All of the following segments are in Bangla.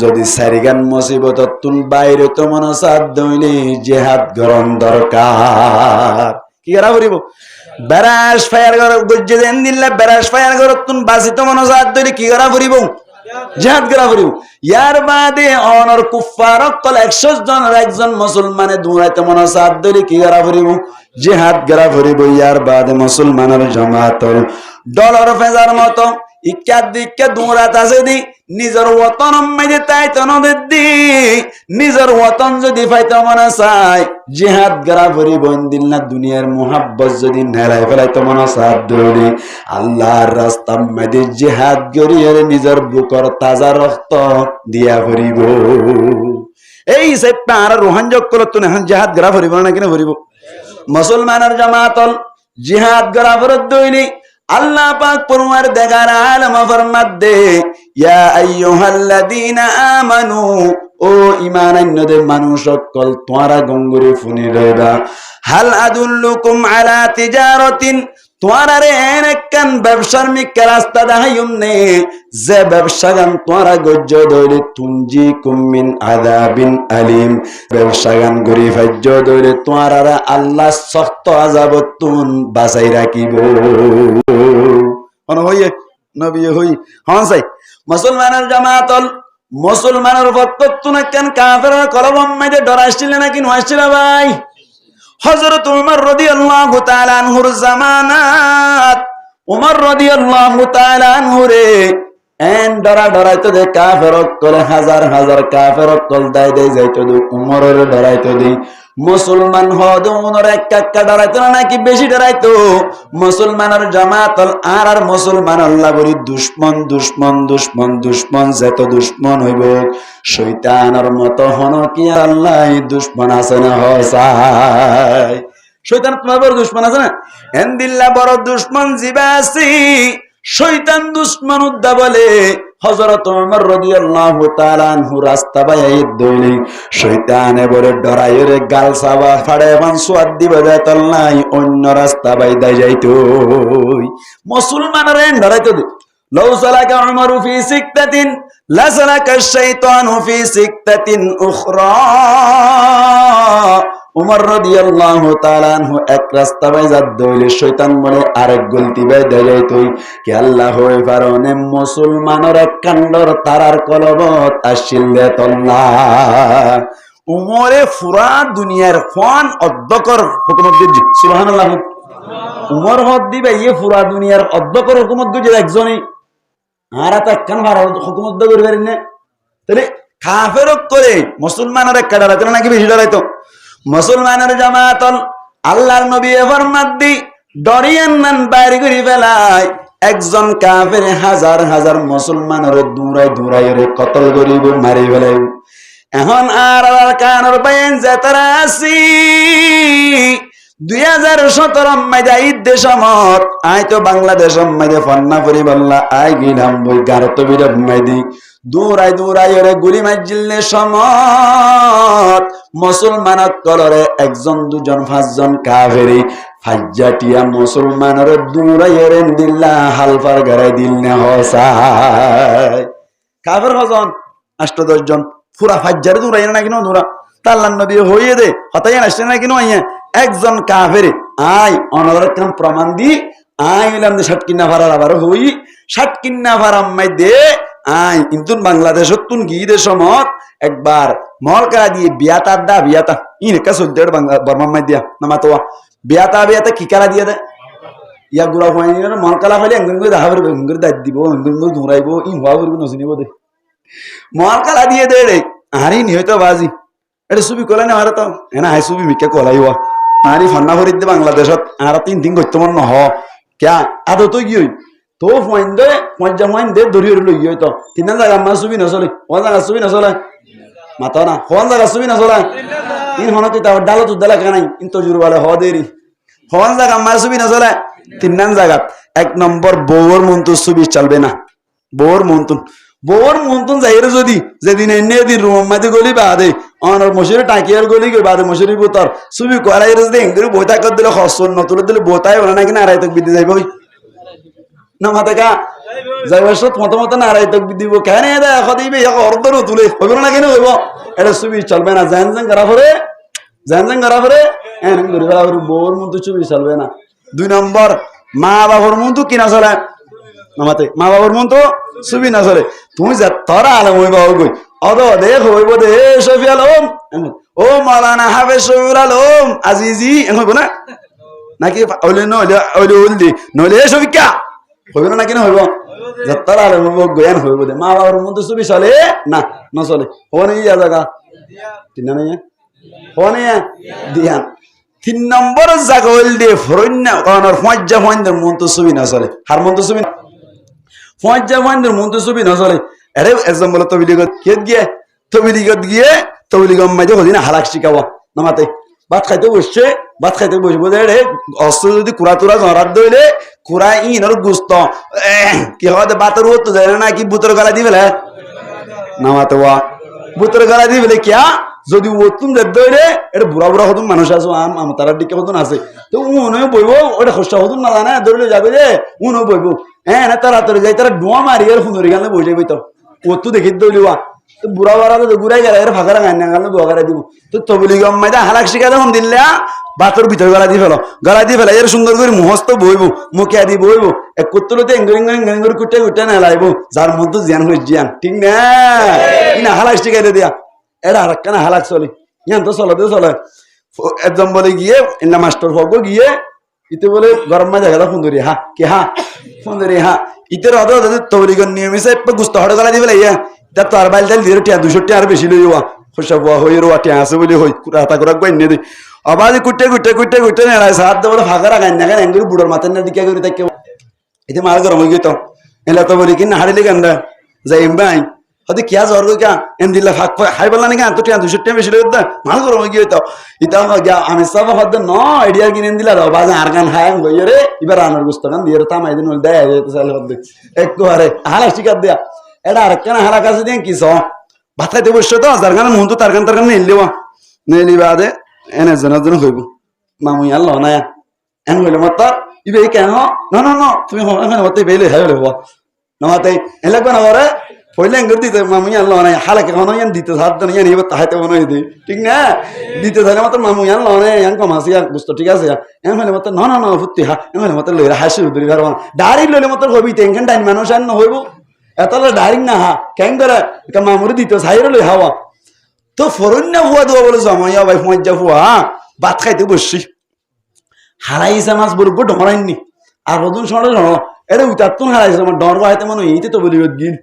যদি সারিগান মুসিবত তুন বাইরে তো মনে সাদ দইলে জিহাদ গরম দরকার কি করা করিব বেরাস ফায়ার কর গজ্জে দেন দিল্লা বেরাস ফায়ার কর তুন বাসি তো মনে সাদ দইলে কি করা করিব জিহাদ করা করিব ইয়ার বাদে অনর কুফার কল 100 জনের একজন মুসলমানে দৌড়াইতে মনে সাদ দইলে কি করা করিব জিহাদ করা করিব ইয়ার বাদে মুসলমানের জামাত ডলার ফেজার মতো ইক্কা দিক্কা দৌড়াত আছে দি নিজের ওতন মেজে তাই তনদের দি নিজের ওতন যদি পাইতে মনে চায় জিহাদ গরা ভরিব দিল না দুনিয়ার মোহাব্বত যদি নেড়াই ফেলাইতে মনে চায় দৌড়ি আল্লাহর রাস্তা মেজে জিহাদ গরিয়ে নিজের বুকর তাজা রক্ত দিয়া ভরিব এই সে পার রোহান যোগ করল তুমি এখন জিহাদ গরা ভরিব না কিনা ভরিব মুসলমানের জামাতল জিহাদ গরা ভরত দইনি আল্লাহ পাক পরমার দেগার আলম ফরমাত দে ইয়া আইয়ুহাল্লাযীনা আমানু ও ঈমানান্যদে মানুষ সকল তোমরা গঙ্গুরে ফুনি রইবা হাল আদুল্লুকুম আলা তিজারাতিন তোমরা রে একখান ব্যবসার মিক্কা রাস্তা দেখাইম নে যে ব্যবসাগান তোমরা গজ্জ দইলে তুনজিকুম মিন আযাবিন আলিম ব্যবসাগান গরি ফাজ্জ দইলে তোমরা আল্লাহ সখত আযাবতুন বাঁচাই রাখিব হইয়ে নবী হই হন সাই মুসলমানের জামাতল মুসলমানের ভক্তত্ব কেন কাফেরের কলবম মেজে ডরাইছিল নাকি নয়ছিল ভাই হযরত উমর রাদিয়াল্লাহু তাআলা আনহুর জামানাত উমর রাদিয়াল্লাহু তাআলা আনহু রে এন ডরাইতো দে কাফেরক কলে হাজার হাজার কাফেরক কল দাই দেই যাইতো দে উমরের ডরাইতো দে মুসলমান হদ উমর একা ডরাইতো নাকি বেশি ডরাইতো মুসলমানের জামাতল আর মুসলমান আল্লাহ বলি দুশমন দুশমন দুশমন দুশমন যত দুশমন হইব শয়তানের মতো হন কি আল্লাহ দুশমন আছে না হসাই শয়তান তোমার বড় দুশমন আছে না এন্দিল্লা বড় দুশমন জিবাসি শয়তান দুশমন উদ্দা বলে হযরত ওমর রাদিয়াল্লাহু তাআলা আনহু রাস্তা বাইয়ে দইলি শয়তানে বলে ডরাইরে গাল সাবা ফাড়ে বান সুয়াদ দিবে যাতলাই অন্য রাস্তা বাইদা যাইতো মুসলমানরে ডরাইতো দে লাউ সালাকা উমরু ফি সিকতাতিন লা সালাকা শাইতানু ফি সিকতাতিন উখরা উমর রাদিয়াল্লাহু তাআলা আনহু এক রাস্তা বাইজা দইলে শয়তান বলে আরেক গলতি বাইদা যাইতই কি আল্লাহ হই ফারনে মুসলমানের এক কাণ্ডর তারার কলবত আসিল দে তল্লাহ উমরে ফুরা দুনিয়ার ফান অধ্যকর হুকুমত দি সুবহানাল্লাহ উমর হদ দিবে এই ফুরা দুনিয়ার অধ্যকর হুকুমত দি একজনই আর তা কান ভার হুকুমত দি করবে না তাহলে কাফেরক করে মুসলমানের এক কাডারাতে নাকি বেশি ডরাইতো মুসলমানের জামাতল আল্লাহর নবী ফরমাত দি ডরিয়ান নান বাইরে করি ফেলায় একজন কাফের হাজার হাজার মুসলমানের দূরাই দূরাই রে কতল করিব মারি ফেলাই এখন আর কানের বাইন যাতারা আসি 2017 মাইদা ঈদ দেশমত আই তো বাংলাদেশ মাইদে ফন্না পরি বললা আই গিলাম বই গারত বিরব মাইদি দূরাই দূরাই রে গুলি মাইজিলে সমত মুসলমানত কলরে একজন দুজন পাঁচজন কাফেরি ফাজ্জাটিয়া মুসলমানের দূরাই রে দিল্লা হালফার গারাই দিল না হসাই কাফের হজন 8-10 জন পুরা ফাজ্জারে দূরাই না কিনো দূরা তাল্লান নবী হইয়ে দে হতাই আসছে না কিনো আইয়া একজন কাফের আই অনরকম প্রমাণ দি আই হইলাম যে 60 কিন্না ভাড়ার আবার হই 60 কিন্না ভাড়া মাই দে আই কিন্তু বাংলাদেশত তুন গিয়ে সমত একবার মলকা দিয়ে বিয়াতা দা বিয়াতা ইন কা সুদ্দের বাংলা বর্মা মাই দিয়া নামা তো বিয়াতা কি করা দিয়ে দে ইয়া গুলা হয়নি না মলকালা হইলে এঙ্গন করে দেখা করবে এঙ্গন দাই দিব এঙ্গন করে দৌড়াইবো ইন হওয়া করবে নসিনিব দে মলকালা দিয়ে দে রে আরে নি হয়তো বাজি এটা সুবি কলা না আর তো এনা হাই সুবি মিকে কলাইবা আরে ফন্না ভরি দে বাংলাদেশত আর 3 দিন করতে মন নহ ক্যা আদো তো কি হই তো ফইন্দে মজ্জা মইন্দে দরিয়র লই হইতো তিন জায়গা মা সুবি না চলে কোন জায়গা সুবি না চলে মাতা না কোন জায়গা সুবি না চলে ইন হনতি তা ডালো তো দালা কানাই ইন তো জুরবালে হ দেরি কোন জায়গা মা সুবি না চলে তিন জায়গা এক নম্বর বউর মন্তু সুবি চলবে না বউর মন্তন যাইরে যদি যেদিন এনে দিন রুম মাঝে গলি বাদে অনর মশারি টাকিয়ার গলি গই বাদে মশারি বোতর সুবি করাই রে দে ইংরে বইতা কর দিলে খসন নতুন দিলে বোতাই ওনা নাকি না রাইতক বিদে যাইব নামাতে কা যাইবার মতো নারাই তো দিব কেন দেখা দিবে অর্ধর তুলে হইব না কেন হইব এটা ছবি চলবে না জ্যান জ্যান করা পরে বউর মতো ছবি চলবে না। 2 নম্বর মা বাবার মতো কি না চলে নামাতে মা বাবার মতো ছবি না চলে তুমি যা তোরা আলম হইবা গই অদ দেখ হইব দে শফি আলম ও মাওলানা হাফেজ শফিউল আলম আজিজি হইব না নাকি ওইলে নইলে শফিকা হইব না নাকি না হইব যাত্রা আলম হইব জ্ঞান হইব দে মা বাবার মতো ছবি চলে না না চলে হনে ইয়া জায়গা তিন না হনে দিয়ান 3 নম্বর জায়গা হইল দে ফরন্যা কারণ ফজ্জা ফন্দের মতো ছবি না চলে হার মতো ছবি ফজ্জা ফন্দের মতো ছবি না চলে আরে এক্সাম্পল তবিলিগত গিয়ে তবিলিগম মাঝে হদিন হালাক শিখাওয়া নামাতে ভাত খাইতে বসবো রে অস্ত্র যদি কুড়া তুরা জরার দইলে কুড়া ইনর গুস্ত কি হয় বাতের তো যায় না কি বুতর গলা দি ফেলে নামাতে ওয়া বুতর গলা দি ফেলে কিয়া যদি ওতুন দইলে এটা বুড়া হতুন মানুষ আছে তারার দিকে হতুন আছে তো উনিও বইব ওটা খসা হতুন না জানে ধরলে যাবে যে উনিও বইব হ্যাঁ না তাড়াতাড়ি যাই তারা ডোয়া মারি আর সুন্দরী গানে বসে যাবি তো ওতু দেখি দইলিওয়া তো বুড়া বাড়া তো ঘুরাই গেল এর ফাঁকা গান না গান বগারা দিব তো তবলি গম মাইদা হালাক শিখা যখন দিল্লা বাতর ভিতর গলা দিয়ে ফেলা এর সুন্দর করে মুহস্ত বইব মুখে আদি বইব এক কুত্তলতে এঙ্গরিং কুটে না লাইব যার মধ্যে জ্ঞান হয়ে জ্ঞান ঠিক না ইনা হালাক শিখাইতে দিয়া এটা আর কেন হালাক চলে জ্ঞান তো চলে একদম বলে গিয়ে ইন্না মাস্টার হব গিয়ে ইতে বলে গরম মাঝে গেল সুন্দরী হা কে হা সুন্দরী হা ইতের অদ তবলিগন নিয়ম হিসেবে গুস্ত হড়ে গলা দিয়ে ফেলাই তা তো আর বাইল টাইল দিয়ে 200 টাকা আর বেশি লইয়া খসা বুয়া হই রোয়া টিয়া আছে বলে হই রাতা করে বাইনে দে আবার কুটে নেড়াই সাত দেবলে ফাঁকা রাখাই না কেন এঙ্গুরি বুড়োর মাথার না দিকে করে তাকে এতে মাল গরম হয়ে গেত এলা তো বলি কি না হারিলে গান্ডা যাই ভাই হয়তো কিয়া জ্বর গা এম দিল্লা ফাঁক হাই বললা নাকি তো টিয়া 200 টাকা বেশি লই মাল গরম হয়ে গিয়ে ইতা আমি সব হদ ন আইডিয়া কিনে দিলা দাও বাজে আর গান হাই হই রে এবার আনার গুস্ত গান দিয়ে তামাই দিন দেয় চালে হদ একটু আরে হালা শিকার দেয়া এটা আর কেন হালা কাছে দিয়ে কিস ভাত খাইতে বসছো তো যার গান মন তো তার গান নেলি বাদে এনে জন হইব মামুই আল্লাহ না এন হইলে মত ইবে কেন না তুমি মতে বেলে হাই হইব নমাতে এলাকা না ওরে পয়লা এঙ্গর দিতে মামুই আল্লাহ না হালাকে কোন ইয়ান দিতে সাত জন ইয়ান ইবে তাহাতে মনে হইতে ঠিক না দিতে ধরে মত মামুই আল্লাহ না ইয়ান কম আছে বুঝতো ঠিক আছে এন হইলে মত না ফুটি হা এন হইলে মত লইরা হাসি ধরি পারবা না ডাইরেক্ট লইলে মত হবি টেনশন টাইম মানুষ আর না হইব এতলে ডাইরেক্ট না হা কেন করে মামুরি দিতে সাইরে লই হাওয়া তো ফরন্য হুয়া দেওয়া বলে জমাইয়া ভাই মজ্জা হুয়া ভাত খাইতে বসছি হারাইছে মাছ বলব ডরাইনি আর হদুন সরে এটা উতার তো হারাইছে আমার ডর হাইতে মনে এইতে তো বলি গিল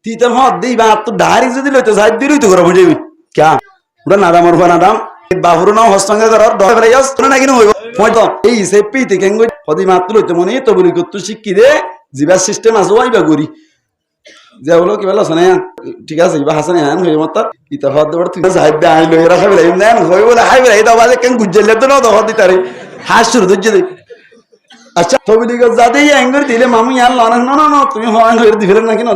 তিতে হদ দিই বা তো ডাইরেক্ট যদি লইতে সাইড দিলই তো করে বুঝাবি ক্যা ওটা নাদামর হুয়া নাদাম বাহুরু নাও হস্তঙ্গ করার ডর ফেলাই যাস না কিনো হইব হয়তো এই সেপিতে কেন হদি মাত্র লইতে মনে তো বলি করতে শিখি দে জিবার সিস্টেম আছে ওইবা করি যে বলো কি বলো শোনা ঠিক আছে ইবা হাসানে আন হই মত ইতা হদ দড় তুই সাহেব দে আই লই রাখা বলে ইমদান হই বলে হাই বলে এটা বাজে কেন গুজলে তো না তো হদ দিতারে হাস শুরু দজ্জে দে আচ্ছা তবিলি গো যাতে এঙ্গর দিলে মামু ইয়ান লানা না তুমি হন হই দি ফেলেন নাকি না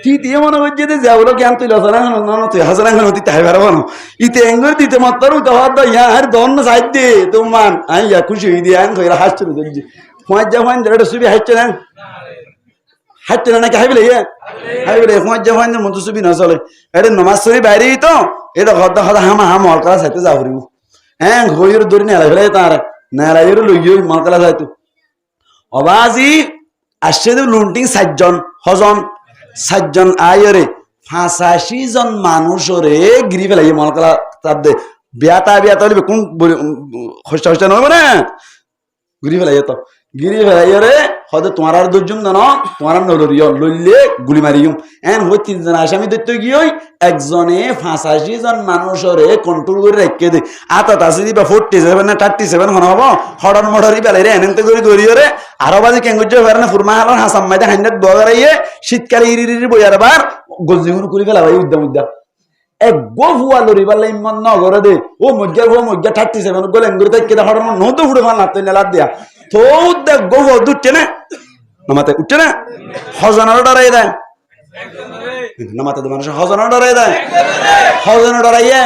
তি দিয়ে মনে হচ্ছে যে যা বলো জ্ঞান তুই লসনা না তুই হাসানা কেন হতি তাই পারবো না ইতে এঙ্গর দিতে মত তো হদ ইয়া আর দন না সাইড দে তুমান আই ইয়া খুশি হই দিয়া আন কইরা হাস শুরু দজ্জে পয়জা যখন এটা সুবি হাইছে না হাইতে না নাকি হাইবলে মজ্জা ফাইনের মতো ছবি না চলে এটা নমাজ শরীফ বাইরেই তো এটা হদ হামা মলকলা চাইতে যা ফুরিব হ্যাঁ ঘইর দৌড়ি নেলা ফেলে তার নেলাইয়ের লইয় মলকলা যাইতো অবাজি আসছে লুন্টিং 7জন আয়রে 85 জন মানুষরে গিরি ফেলাই মলকলা তার দে বিয়াতা হইবে কোন হস্তা নয় না গিরি ফেলাই তো গিরি ফেলাইরে হয়তো তোমার আর 2 জন জানো তোমার নলরিয় লইলে গুলি মারিম এন হই 3 জন আসামি দৈত্য গিয়ে একজনে 85 জন মানুষরে কন্ট্রোল করে রেখে দে আতা তাসি দিবা 47 না 37 হন হবো হড়ন মড়রি বেলাইরে এনেতে করে গরিয়রে আরো বাজে কেঙ্গুজ ফেরনা ফুরমা হালার হাসাম মাইদা হান্ডাত বগারাইয়ে শীতকালে ইরিরি বইয়ার বার গজিগুন করে ফেলা ভাই উদ্দাম এক গো ফুয়া লরি বালাই মন ন করে দে ও মজ্জা 37 গোলেন করে তাই কেদা হড়ন নতো ফুড়ে ফাল না তেলা দিয়া তো দেখ গো দুটে না নামাতে উঠছে না হজনের ডরাই দেয় নামাতে তো মানুষ হজনের ডরাই দেয় হজনের ডরাইয়ে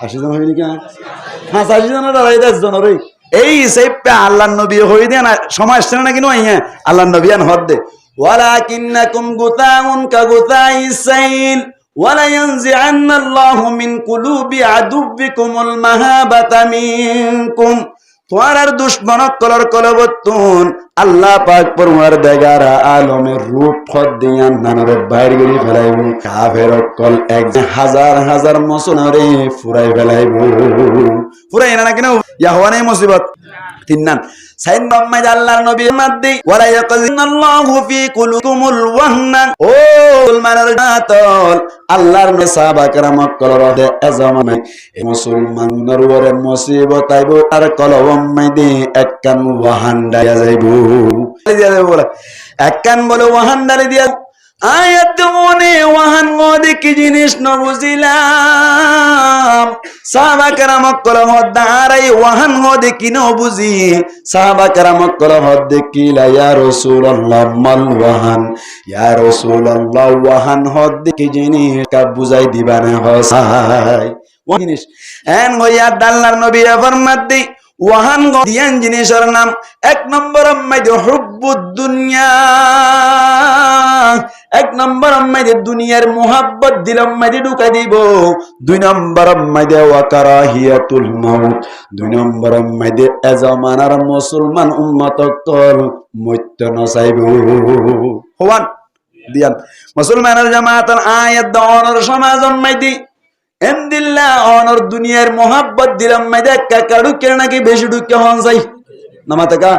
80 জন হইনি কেন 85 জনের ডরাই 10 জনের এই সেপটা আল্লাহর নবী হই দেন সময় আসছে না কিন্তু আল্লাহর নবী আন হদ দে ওয়ালাকিন্নাকুম গুতাউন কাগুতাইস সাইল ওয়ালা ইয়ানজিআন্নাল্লাহু মিন কুলুবি আদুব্বিকুমুল মাহাবাতা মিনকুম তোমার দুশ্মনক কলর কলবতুন আল্লাহ পাক পরমার দেগারা আলমের রূপ খদ দিয়ান নানারে বাইর গরি ফেলাইব কাফের কল এক হাজার হাজার মুসলমানরে ফুরাই ফেলাইব ফুরাই না কেন ইয়াহওয়ানে মুসিবত তিননান সাইন মোহাম্মদ আল্লাহর নবী মাদ্দি ওয়ালা ইয়াকযিনাল্লাহু ফি কুলুকুমুল ওয়াহনা ও মুসলমানের জাতল আল্লাহর নবী সাহাবা کرام কলরদে আজমানে এই মুসলমানের ওরে মুসিবত আইব আর কলবম মাইদে এককান ওয়াহান ডায়া যাইব দিয়া দেব বলে এককান বলে ওয়াহান ডালি দিয়া আয়াত মনে ওয়াহান গদি কি জিনিস ন বুঝিলাম সাহাবা کرام কলম দাঁড়াই ওয়াহান গদি কি ন বুঝি সাহাবা کرام কলম দেখিলা ইয়া রাসূলুল্লাহ মাল ওয়াহান ইয়া রাসূলুল্লাহ ওয়াহান হদ কি জিনিস কা বুঝাই দিবা না হসাই ওয়াহান জিনিস এন গয়া আল্লাহর নবী ফরমাতে ওয়াহান গদিয়ান জিনিসের নাম এক নম্বর মাইদে হুব্বুদ দুনিয়া এক নম্বর মাইদে দুনিয়ার মোহাব্বত দিলাম মাইদে ঢুকা দিব দুই নম্বর মাইদে ওয়াকারাহিয়াতুল মাউত দুই নম্বর মাইদে এজামানার মুসলমান উম্মত কল মৃত্যু নসাইব হওয়ান দিয়ান মুসলমানের জামাতের আয়াত দাওয়ার সমাজম মাইদি এমদিল্লাহ অনর দুনিয়ার মোহাব্বত দিলাম মাইদে কাকা ঢুকে নাকি বেশি ঢুকে হন যাই নামাতাকা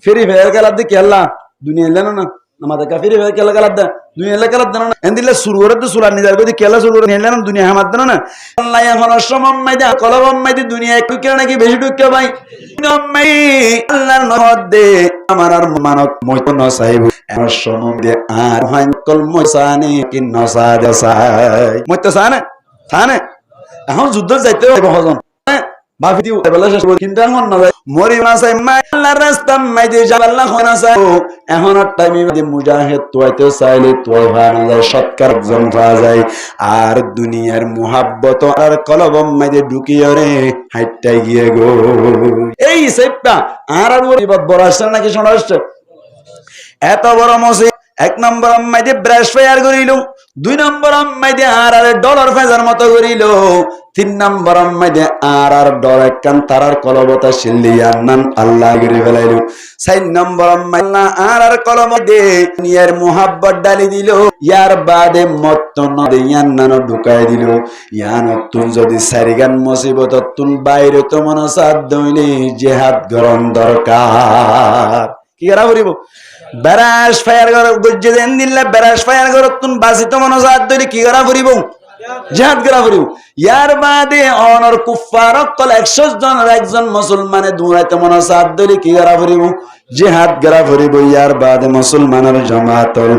ফেরি ফের খেলা দি খেলা দুনিয়া এলেন না নামাতাকা ফেরি ফের খেলা খেলা দে দুনিয়া এলে খেলা দেন না এমদিল্লাহ শুরু করে তো সুলার নিজার গদি খেলা শুরু করে নিলেন দুনিয়া হামাত দেন না আল্লাহ এখন সমম মাইদে কলবম মাইদে দুনিয়া একটু কে নাকি বেশি ঢুকে ভাই নম্মাই আল্লাহর নহদ দে আমার আর মানক মইতো নসাইব আমার সমম দে আর হান কল মসানে কি নসা দেসাই মইতো সানে থানে এখন যুদ্ধ যাইতে হবে হজন ভাবি দিও বলে শেষ কিন্তু এখন না মরি না চাই আল্লাহর রাস্তা মাইদে জাবাল্লাহ না চাই এখন টাইমে দি মুজাহিদ তোয়াইতে চাইলে তোয় ভানা যায় সৎকার একজন পাওয়া যায় আর দুনিয়ার মোহাব্বত আর কলবম মাইদে ঢুকিয়ে রে হাইটাই গিয়ে গো এই সেপটা আর ওর ইবাদ বড় আসছে নাকি শোনা আসছে এত বড় মসি এক নম্বর মাইদে ব্রাশ ফায়ার করিল দুই নম্বর মাইদে আর ডলার ফেজার মতো করিল তিন নম্বর মাইদে আর ডর একখান তারার কলবতা শিল্লিয়ার নাম আল্লাহ গিরি ফেলাইল চার নম্বর মাইল্লা আর কলম দে নিয়ার মোহাব্বত ডালি দিল ইয়ার বাদে মত নদে ইয়ান নানো ঢুকাই দিল ইয়ান তুন যদি সারিগান মুসিবত তুন বাইরে তো মন সাদ দইলে জিহাদ গরম দরকার কি করা করিব বেরাস ফায়ার কর গজ্জে দেন দিল্লা বেরাস ফায়ার কর তুন বাসিত মনসাদ দইলে কি করা করিব জিহাদ করা করিব ইয়ার বাদে অনর কুফার কল 100 জনের একজন মুসলমানে দৌড়াইতে মনসাদ দইলে কি করা করিব জিহাদ করা করিব ইয়ার বাদে মুসলমানের জামাতল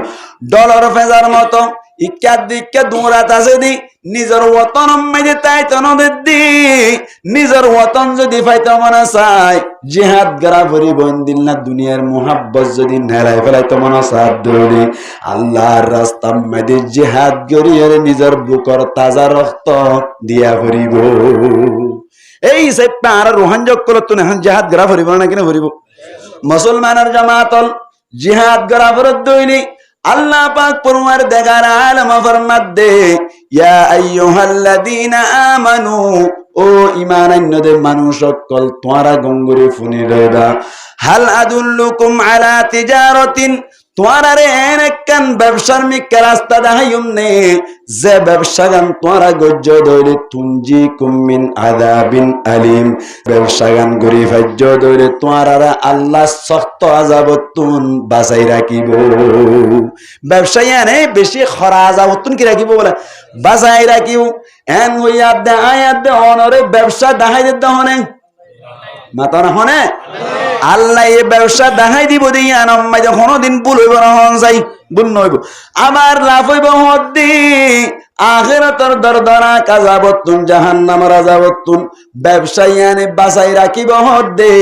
ডলার ফেজার মতো ইক্কা দিক্কা দৌড়াত আছে দি নিজের ওতন মাইদে তাই তনদের দি নিজের ওতন যদি পাইতে মনে চায় জিহাদ করা করিব দিল্লা দুনিয়ার মোহাব্বত যদি নেড়াই ফেলাইতে মনে চায় দৌড়ি আল্লাহর রাস্তা মাইদে জিহাদ করিয়ে নিজের বুকর তাজা রক্ত দিয়া করিব এই সেপটা আর রোহান যোগ করত তুই এখন জিহাদ করা করিব না কিনা করিব মুসলমানের জামাতল জিহাদ করা ফরত দইনি আল্লাহ পাক পরমার দেগার আলম ফরমাত দে ইয়া আইয়ুহাল্লাযীনা আমানু ও ঈমানান্যদে মানুষ সকল তোমরা গঙ্গুরে ফুনি রইবা হাল আদুল্লুকুম আলা তিজারাতিন তোমরা রে একখান ব্যবসার মিক্কা রাস্তা দেখাইম নে যে ব্যবসা গান তোমরা গজ্জ দইলে তুনজিকুম মিন আযাবিন আলিম ব্যবসা গান গরি ফাজ্জ দইলে তোমরা আল্লাহ সখত আযাবতুন বাঁচাই রাখিব ব্যবসায়ী বেশি খরা আযাবতুন কি রাখিব বলে বাঁচাই রাখিব এন হইয়া দে আয়াত দে অনরে ব্যবসা দেখাই দে দহনে মাতা না হনে আল্লাহ এই ব্যবসা দেখাই দিব দিয়া নাম্মাই যখন দিন ভুল হইব না হন যাই ভুল নইব আমার লাভ হইব হদ্দি আখিরাতের দরদরা কাযাবতুন জাহান্নামের আযাবতুন ব্যবসায়ী বাঁচাই রাখিব হদ্দে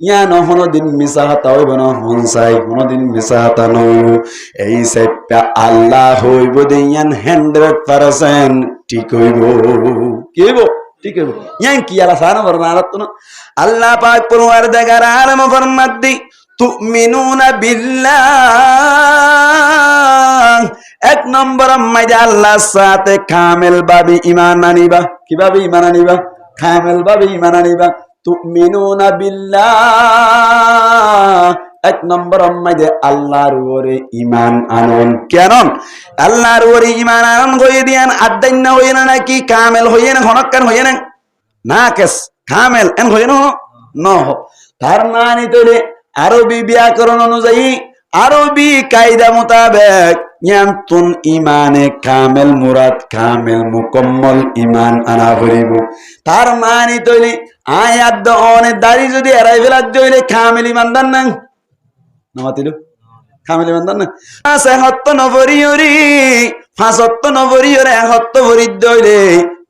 ইয়ান দিন মিছা হাতা হইব না হন চাই কোনদিন মিছা হাতা নইব এই সেপটা আল্লাহ হইব দিয়ান 100% ঠিক হইব কি হইব ঠিক আছে ইয়ান কি আলা সানা বরনারাতনা আল্লাহ পাক পরওয়ারদিগার আলম ফরমাদ্দি তুমিনুনা বিল্লাহ এক নম্বর মাইদে আল্লাহর সাথে কামেল ভাবে ঈমান আনিবা কিভাবে ঈমান আনিবা কামেল ভাবে ঈমান আনিবা তুমিনুনা বিল্লাহ এক নম্বর মাইদে আল্লাহর উপরে ঈমান আনুন কেন আল্লাহর উপরে ঈমান আনুন কই দিয়ান আদান্য হই না নাকি কামেল হই না হনকান হই না নাকেস কামেল এন হই না নহ তার মানে তলে আরবি ব্যাকরণ অনুযায়ী আরবি কায়দা মোতাবেক ইয়ান্তুন ঈমানে কামেল মুরাদ কামেল মুকম্মল ঈমান আনা করিব তার মানে তলে আয়াত দনে দাড়ি যদি এরাই ফেলাত হইলে কামেল ঈমানদার না নামাতিলো কামেল ঈমানদার না আছে হত্ত নবরিয়রি ফাসত্ত নবরিয়রে হত্ত ভরিদ হইলে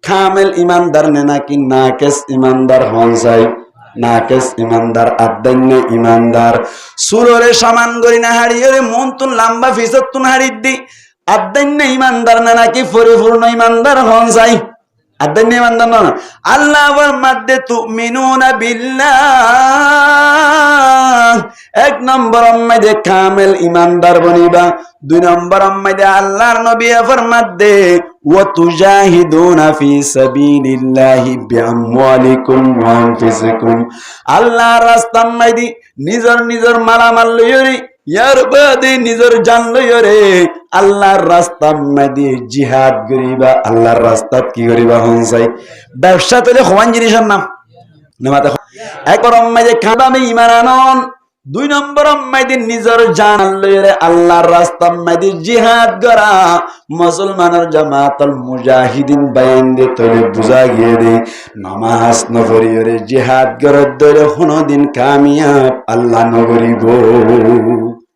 কামেল ঈমানদার নে নাকি নাকেস ঈমানদার হন যায় নাকেস ঈমানদার আদান্য ঈমানদার সুররে সমান করি না হাড়িয়রে মন তুন লম্বা ফিসত তুন হাড়িদ দি আদান্য ঈমানদার না নাকি পরিপূর্ণ ঈমানদার হন যায় আদান্য ঈমানদার না আল্লাহর মধ্যে তুমিনুনা বিল্লাহ এক নম্বর মধ্যে কামেল ঈমানদার বনিবা দুই নম্বর মধ্যে আল্লাহর নবী ফরমাদে ওয়া তুজাহিদুনা ফি সাবিলিল্লাহি বিআমওয়ালিকুম ওয়া আনফুসিকুম আল্লাহর রাস্তার মধ্যে নিজর মালামাল লইরি ইয়ার বাদে নিজর জান লইরে আল্লাহর রাস্তার মধ্যে জিহাদ করিবা আল্লাহর রাস্তাত কি করিবা হনসাই ব্যবসা তলে হওয়ান জিনিসের নাম নামাতে এক নম্বর মধ্যে কাদামে ঈমান আনন দুই নম্বর মধ্যে নিজর জান লইরে আল্লাহর রাস্তার মধ্যে জিহাদ করা মুসলমানের জামাতুল মুজাহিদিন বায়ান দে তলে বুঝা গিয়ে দে নামাজ নফরিয়রে জিহাদ করত দরে কোনদিন কামিয়াব আল্লাহ নগরিব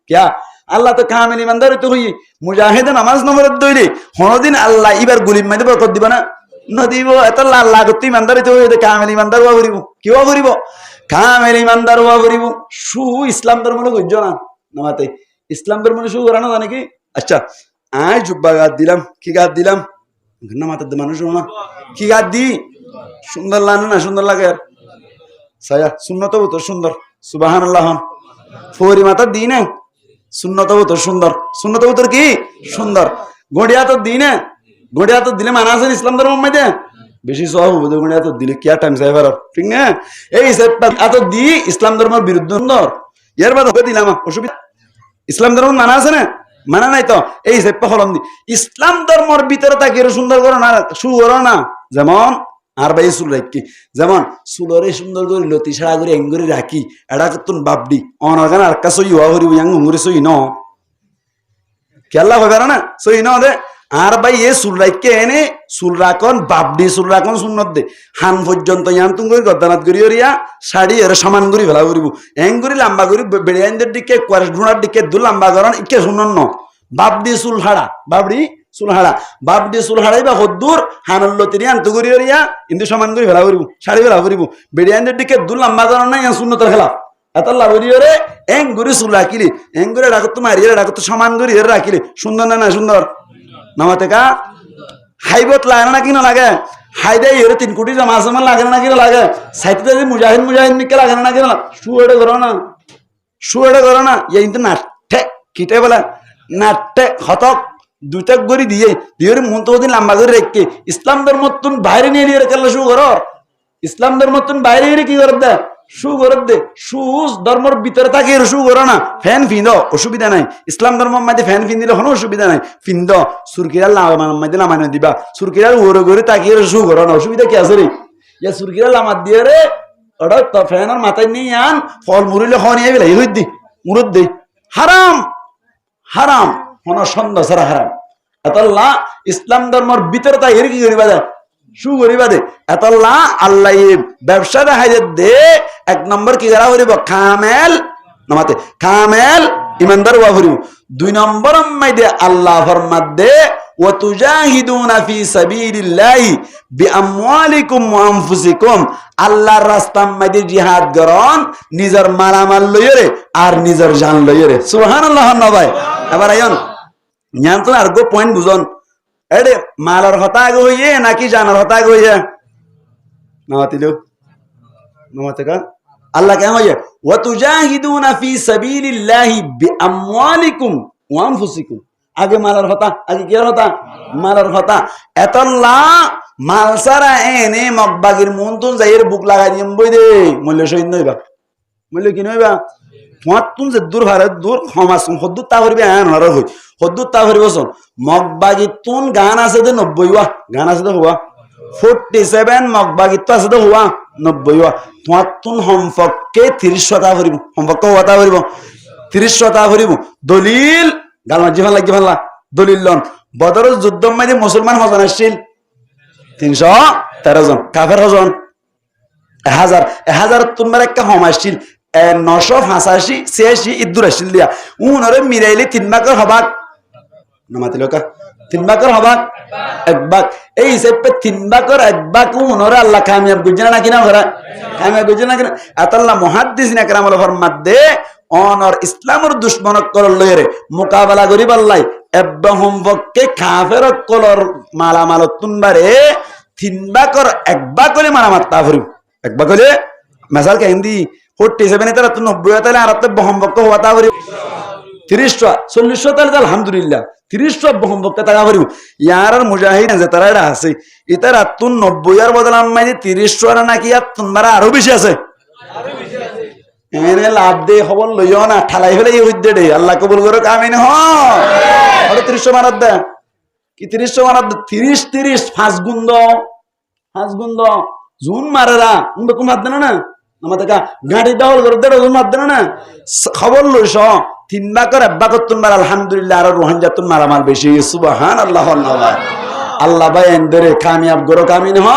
क्या আল্লাহ তো কামেল ঈমানদার তো হই মুজাহিদ নামাজ নফরত দইলে কোনদিন আল্লাহ এবার গুলিম মধ্যে বরকত দিবা না নদিব এত আল্লাহ গতি ঈমানদার তো হই কামেল ঈমানদার ওয়া করিব কি ওয়া করিব কামেল ঈমানদার ওয়া করিব সু ইসলাম ধর্ম লোক হইজ না নামাতে ইসলাম ধর্ম সু করা না জানে কি আচ্ছা আই জুব্বা গাদ দিলাম কি গাদ দিলাম নামাতে মানুষ না কি গাদ দি সুন্দর লাগে না সুন্দর লাগে সায়া সুন্নত তো সুন্দর সুবহানাল্লাহ ফৌরি মাতা দি না সুন্নত তো সুন্দর সুন্নত তো কি সুন্দর গড়িয়া তো দি না গড়িয়া তো দিলে মানা আছে ইসলাম ধর্ম মধ্যে বেশি সব হবে গড়িয়া তো দিলে কিয়া টাইম সাইবার ঠিক না এই সেটটা এত দি ইসলাম ধর্মের বিরুদ্ধে সুন্দর এর বাদ হবে দিলাম অসুবিধা ইসলাম ধর্ম মানা আছে না মানা নাই তো এই সেটটা হলম দি ইসলাম ধর্মের ভিতরে তাকে সুন্দর করো না সু করো না যেমন আর ভাই চুল রাখি যেমন চুলরে সুন্দর করে লতি ছাড়া করে এঙ্গুরি রাখি এটা তুন বাপডি অনগান আর কা সই হওয়া করিব ইয়াং উঙ্গুরি সই ন কেলা হবে না সই ন দে আর ভাই এ চুল রাখকে এনে চুল রাখন বাপডি চুল রাখন সুন্নত দে হান পর্যন্ত ইয়ান তুম করে গদ্দানাত করি ওরিয়া শাড়ি এর সমান করি ভেলা করিব এঙ্গুরি লম্বা করি বেড়িয়ানদের দিকে কোয়ারেস ঢুনার দিকে দু লম্বা করেন ইকে শুনন ন বাপডি চুল হাড়া বাপডি সুলহাড়া বাপ দিয়ে সুলহাড়াই বা হদ্দুর হানল্লো তিরি আন্তু করি ওরিয়া ইন্দু সমান করি ভেলা করিব শাড়ি ভেলা করিব বেড়িয়ানদের দিকে দু লম্বা করেন না ইয়া শূন্যতার খেলা এত লাভ রে এঙ্গুরি চুল রাখিলি এঙ্গুরে রাখত মারিয়ে রাখত সমান করি এর রাখিলি সুন্দর না না সুন্দর নামাতে কা হাইবত লাগে না কি না লাগে হাইদে এর 3 কোটি জমা সমান লাগে না কি না লাগে সাইতে যদি মুজাহিদ মিকে লাগে না কি না শুয়েড়ে করো না ইয়া কিন্তু নাটে কিটে বলে নাটে হতক দুইটা গড়ি দিয়ে মন তো দিন লম্বা করে রেখে ইসলাম ধর্ম তুন বাইরে নিয়ে নিয়ে রেখে শু করো ইসলাম ধর্ম তুন বাইরে নিয়ে কি করে দে শু করে দে শু ধর্মের ভিতরে থাকে শু করো না ফ্যান ফিন্দ অসুবিধা নাই ইসলাম ধর্মের মধ্যে ফ্যান ফিন দিলে কোনো অসুবিধা নাই ফিন্দ সুরকিরাল মধ্যে লামানো দিবা সুরকিরাল ওরে করে তাকিয়ে শু করো না অসুবিধা কি আছে রে ইয়া সুরকিরাল লামাত দিয়ে রে ওটা তো ফ্যানের মাথায় নিয়ে আন ফল মুড়িলে খাওয়া বেলা হই দি মুরত দে হারাম হারাম কোনো সন্দেহ ছাড়া হারাম এতল্লাহ ইসলাম ধর্মের ভিতরে তাই এর কি করিবা দে শু করিবা দে এতল্লাহ আল্লাহ ব্যবসা দেখাই দে এক নম্বর কি করা করিব কামেল নামাতে কামেল ইমানদার ওয়া করিব দুই নম্বর মাইদে আল্লাহ ফরমাত দে ওয়া তুজাহিদুনা ফি সাবিলিল্লাহি বিআমওয়ালিকুম ওয়া আনফুসিকুম আল্লাহর রাস্তার মধ্যে জিহাদ করন নিজের মালামাল লইরে আর নিজের জান লইরে সুবহানাল্লাহ নবাই এবার আইন জ্ঞান তো আর পয়েন্ট বুঝন এডে মালার হতা আগে হইয়ে নাকি জানার হতা আগে হইয়ে নামাতিলো নামাতেকা আল্লাহ কেন হয় ওয়া তুজাহিদুনা ফি সাবিলিল্লাহি বিআমওয়ালিকুম ওয়া আনফুসিকুম আগে মালার কথা আগে কি কথা মালার কথা এতল্লা মাল সারা এনে মগবাগির মন তো যাইয়ের বুক লাগাই দিম বই দে মূল্য সহিত নইবা মূল্য কি নইবা তোমার তুম যে দূর ভারত দূর সমাজ সদ্দুর তা করবি হ্যাঁ নর হই সদ্দুর তা করবি বসন মগবাগি তুন গান আছে দে 90 ওয়া গান আছে দে হওয়া 47 মগবাগি তো আছে দে হওয়া 90 ওয়া তোমার তুন সম্পর্কে 30 টা করিব সম্পর্ক হতা করিব 30 টা করিব দলিল গাল মাঝি ভাল লাগি ভাল্লা দলিল লন বদরের যুদ্ধ মাঝে মুসলমান হজন আসছিল 313 জন কাফের হজন 1000 তোমার একটা হম আসছিল 985 86 ইদুর আসছিল দিয়া উনরে মিলাইলে 3 ভাগের হবাক নামাতিল কা 3 ভাগের হবাক এক ভাগ এই হিসাবে 3 ভাগের এক ভাগ উনরে আল্লাহ কামিয়াব গুজনা না কিনা করা কামিয়াব গুজনা কিনা আতাল্লাহ মুহাদ্দিস না کرام ফরমাত দে অনর ইসলামের দুশমনক করল লয়রে মোকাবেলা করি বললাই এবহম পক্ষে কাফের কলর মালামাল তুনবারে 3 ভাগের এক ভাগ করে মারামাত তা করিব এক ভাগ হলে মিসাল কেন্দি 47 তারা তো 90 তাহলে আর তো বহম পক্ষ হওয়া তা করিব 30 টা 40 তাহলে আলহামদুলিল্লাহ 30 টা বহম পক্ষ তা করিব ইয়ার আর মুজাহিদ যে তারা এটা আছে ইতারা তো 90 এর বদলে আমি 30 টা নাকি আর তোমরা আরো বেশি আছে এনে লাভ দে খবর লইও না ঠালাই ফেলে এই হইতে দে আল্লাহ কবুল করুক আমিন হ আরে 300 মারাত দে কি 300 মারাত 30 30 5 গুণ দাও জুন মারেরা উনবে কোন হাত দেন না আমাদের গাড়ি দাও করে দেড় জুন হাত দেন না খবর লইছ 3 ভাগের এক ভাগ তোমরা আলহামদুলিল্লাহ আর রোহানজাতুন মারামাল বেশি সুবহানাল্লাহ আল্লাহ আল্লাহ ভাই এন্ডরে কামিয়াব করুক আমিন হ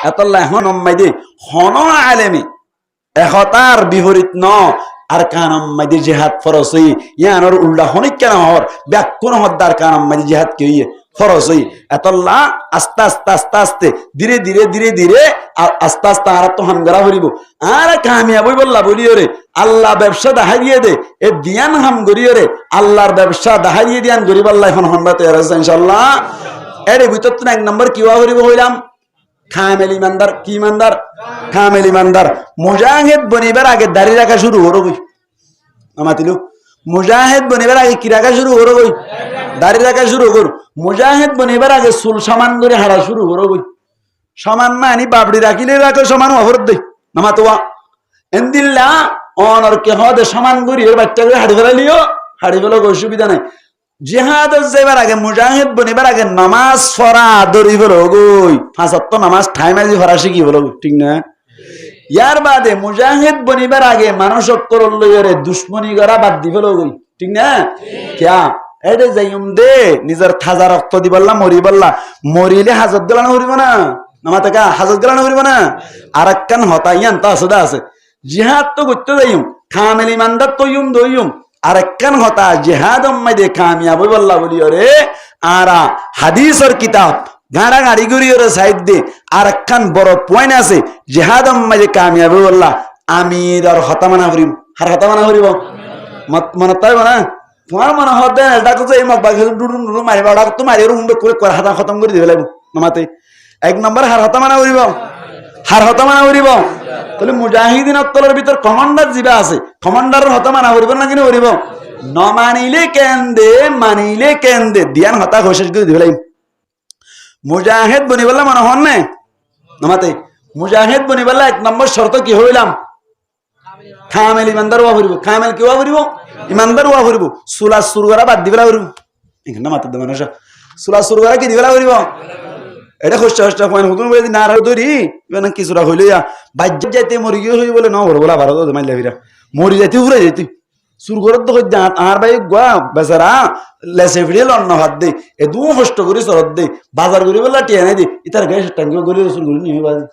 এতল্লাহ এখন মাইদে হন আলেমি একতার বিপরীত ন আর কানাম মাইদি জিহাদ ফরজ হই ইয়ানোর উল্টা হনিক কেন হর ব্যাকুন হদ্দার কানাম মাইদি জিহাদ কে ফরজ হই এতল্লা আস্তে আস্তে আস্তে আস্তে ধীরে ধীরে ধীরে ধীরে আস্তে আস্তে আর তো হামগরা হরিব আর কামিয়াবই বললা বলিও রে আল্লাহ ব্যবসা দাহারিয়ে দে এ দিয়ান হাম গরিও রে আল্লাহর ব্যবসা দাহারিয়ে দিয়ান গরিব আল্লাহ এখন হনবাতে আছে ইনশাআল্লাহ এর ভিতর তো এক নম্বর কিওয়া হরিব হইলাম কামেল ইমানদার কি ইমানদার কামেল ইমানদার মুজাহিদ বনিবার আগে দাড়ি রাখা শুরু হলো কই আমাতিলু মুজাহিদ বনিবার আগে কি রাখা শুরু হলো কই দাড়ি রাখা শুরু কর মুজাহিদ বনিবার আগে চুল সমান করে হারা শুরু হলো কই সমান মানি বাবড়ি রাখিলে রাখো সমান অফরত দেই নামাতোয়া এন্দিল্লা অনর কে হদে সমান করি এর বাচ্চাকে হাড়ি ফেলালিও হাড়ি ফেলো অসুবিধা নাই জিহাদ যাইবার আগে মুজাহিদ বনিবার আগে নামাজ পড়া দরি হলো গই 5 ওয়াক্ত নামাজ টাইমে ফরাসি কি হলো ঠিক না ইয়ার বাদে মুজাহিদ বনিবার আগে মানুষ করল লইরে দুশমনি করা বাদ দি হলো গই ঠিক না কিয়া এডে যাইম দে নিজের থাজা রক্ত দি বললা মরি বললা মরিলে হাজত গলানো হরিব না নামাতে কা হাজত গলানো হরিব না আরাক্কান হতাইয়ান তা সদা আছে জিহাদ তো করতে যাইম কামেল ইমানদার তয়ুম দয়ুম আরেকখান হতা জিহাদ মাইদে কামিয়াব বললা বলিও রে আরা হাদিসের কিতাব গাড়া গাড়ি গড়িও রে সাইড দে আরেকখান বড় পয়েন্ট আছে জিহাদ মাইদে কামিয়াব বললা আমির আর হতামানা করিম আর হতামানা করিব মনে তাই না তোমার মনে হতে এটা তো এই মগ বাকি ডুডুম ডুডুম মারিবা ওটা তো মারি রুম করে হাতা খতম করে দিবে লাগবে নামাতে 1 নম্বর হার হতামানা করিব হার হতামানা করিব তাহলে মুজাহিদিন তলের ভিতর কমান্ডার জিবা আছে কমান্ডারের হতা মানা করিব না কিনা করিব ন মানিলে কেন্দে দিয়ান হতা ঘোষেষ করে দিবে মুজাহিদ বনিবল্লা মনে হন না নামাতে মুজাহিদ বনিবল্লা 1 নম্বর শর্ত কি হইলাম কামেল ইমানদার ওয়া করিব কামেল কি ওয়া করিব ইমানদার ওয়া করিব সুলা সুরগরা বাদ দিবেলা করিব এখানে মাতে দে মানুষ সুলা সুরগরা কি দিবেলা করিব এটা কষ্ট কষ্ট হয় হুতুন বলে না ধরি মানে কিছুটা হইলে বাজ্য যাইতে মরি গিয়ে হই বলে ন বড় বলা ভারত মাইলা ফিরা মরি যাইতে ঘুরে যাইতে সুর করে তো আর ভাই গোয়া বেচারা লেসে ফিরে লন্ন হাত দে এ দু কষ্ট করি সরদ দে বাজার করি বলে টিয়া নাই দে ইতার গায়ে টাঙ্গি গলি রসুল গলি নিয়ে বাজে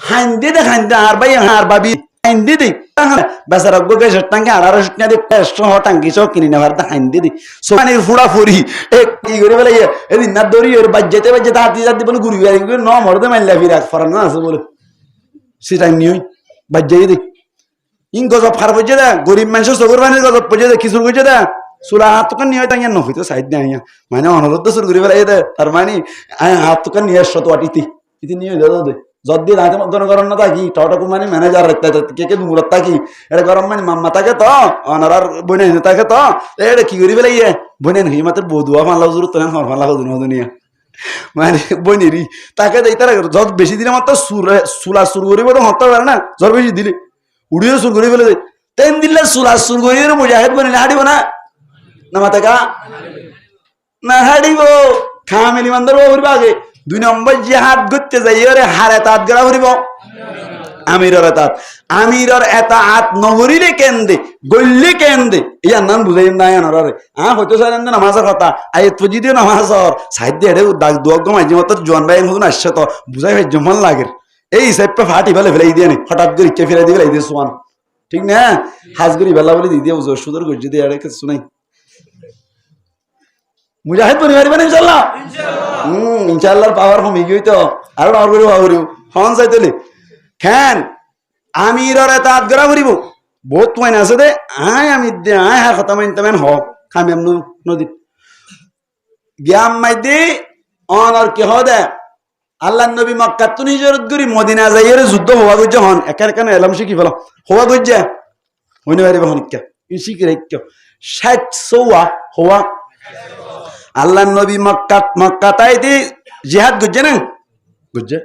হাইন্দে দে হাইন্দে আর ভাই আর ভাবি হাইন্দে দে বেচারা গায়ে টাঙ্গি আর না দে পেস্ট টাঙ্গি সব কিনে নেওয়ার হাইন্দে দে সোমানির ফুড়া ফুরি এ কি করে বলে এদিন না দড়ি ওর বাজ্যাতে হাতি যাতে বলে ঘুরি ন মরদে মাইলা ফিরা ফরান না আছে বলে সেটা নিয়ে বাজ্যাই দে ইন গজব খারাপ হয়েছে দে গরিব মানুষের চকুর পানির গজব পড়ছে দে কিছু হয়েছে দে চুলা হাত তোকান নিয়ে টাঙ্গিয়া নহিত সাইড না আইয়া মানে অনুরোধ সুর ঘুরি ফেলাই দে তার মানে হাত তোকান নিয়ে আসছো তো আটিতে ইতি নিয়ে দাদা দে যদি রাতে গরম না থাকি টটা কুমানি ম্যানেজার কে দূরত থাকি এটা গরম মানে মাম্মা থাকে তো অনারার বনে থাকে তো এটা কি করি পেলাই বনে হি মাত্র বধুয়া ফানলা জরুরত না ফানলা দুনিয়া মানে বনিরি তাকে তারা যত বেশি দিলে মাত্র চুলা চুর করিব তো হতে পারে না জ্বর বেশি দিলে উড়িয়ে চুর করে ফেলে যায় তেন দিলে চুলা চুর করি মুজাহিদ বনিলে হাঁটিব না না মাথা কা না হাঁটিব খা মেলি মান্দার করিব আগে 2 নম্বর যে হাত ঘুরতে যাই ওরে হারে তাঁত গড়া করিব আমিরের এতাত আমিরের এটা হাত নগরিলে কেন্দে গল্লে কেন্দে ইয়ার নাম বুঝাই না আনারে হয়তো জানেন না নামাজের কথা আয় তো যদি নামাজর সাহিত্য এড়ে দাগ দুয়াগ্য মাঝে মতো জোয়ান ভাই মতন আসছে তো বুঝাই ভাই জমান লাগে এই হিসাবে ফাটি ফেলে ফেলাই দিয়ে নি হঠাৎ করে কে ফেলে দিয়ে ফেলাই দিয়ে সোয়ান ঠিক না হাজগরি বেলা বলে দিয়ে দিয়ে সুদর গজ্জি দিয়ে এড়ে কিছু নাই মুজাহিদ বনি পারিবেন ইনশাআল্লাহ ইনশাআল্লাহর পাওয়ার কমে গই তো আর পাওয়ার করিব হন চাইতলি খান আমিরর এটা আদগরা করিব বহুত মাইনা আছে দে আমি দে হ্যাঁ কথা মানতে হ খামি আমনু নদী জ্ঞান মাইদি অনর কি হদে আল্লাহ নবী মক্কা তুন হিজরত করি মদিনা যাইয়ের যুদ্ধ হওয়া গজ্জে হন একার কানে এলাম শিখি ফেল হওয়া গজ্জে হইনে পারিব হনিকা শিখি রাইক্য 60 সোয়া হওয়া আল্লাহ নবী মক্কা তাইতে জিহাদ গজ্জে না গজ্জে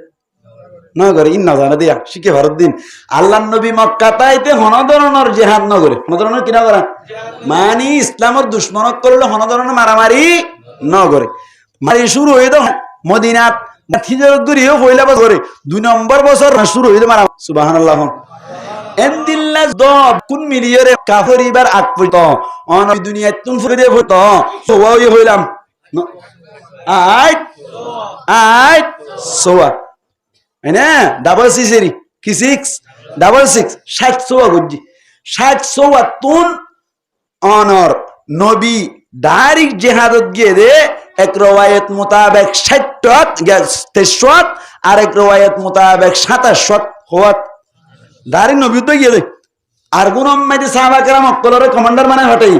না করে ইন্না জানা দিয়া শিখে ভারত দিন আল্লাহ নবী মক্কা তাইতে হনধরনের জিহাদ ন করে হনধরনের কিনা করা মানি ইসলামের দুশ্মনক করলে হনধরনের মারামারি ন করে মারি শুরু হয়ে দাও মদিনাত হিজরত করিও পয়লা বছর 2 নম্বর বছর শুরু হইলো মারা সুবহানাল্লাহ এন্দিল্লাহ দব কোন মিলিয়রে কাফরিবার আগ পর্যন্ত অন দুনিয়া তুন ফুরে দিয়ে হতো সোয়া হইলাম আইট সোয়া না ডাবল সিসেরি কি 6 ডাবল 6 60 সোয়া গজ্জি 60 সোয়া তুন অনর নবী ডাইরেক্ট জিহাদত গিয়ে দে এক রওয়ায়াত মোতাবেক 63 আর এক রওয়ায়াত মোতাবেক 27 হওয়াত ডাইরেক্ট নবী তো গিয়ে দে আর কোন উম্মতে সাহাবা کرام অক্কলরে কমান্ডার মানে হটাই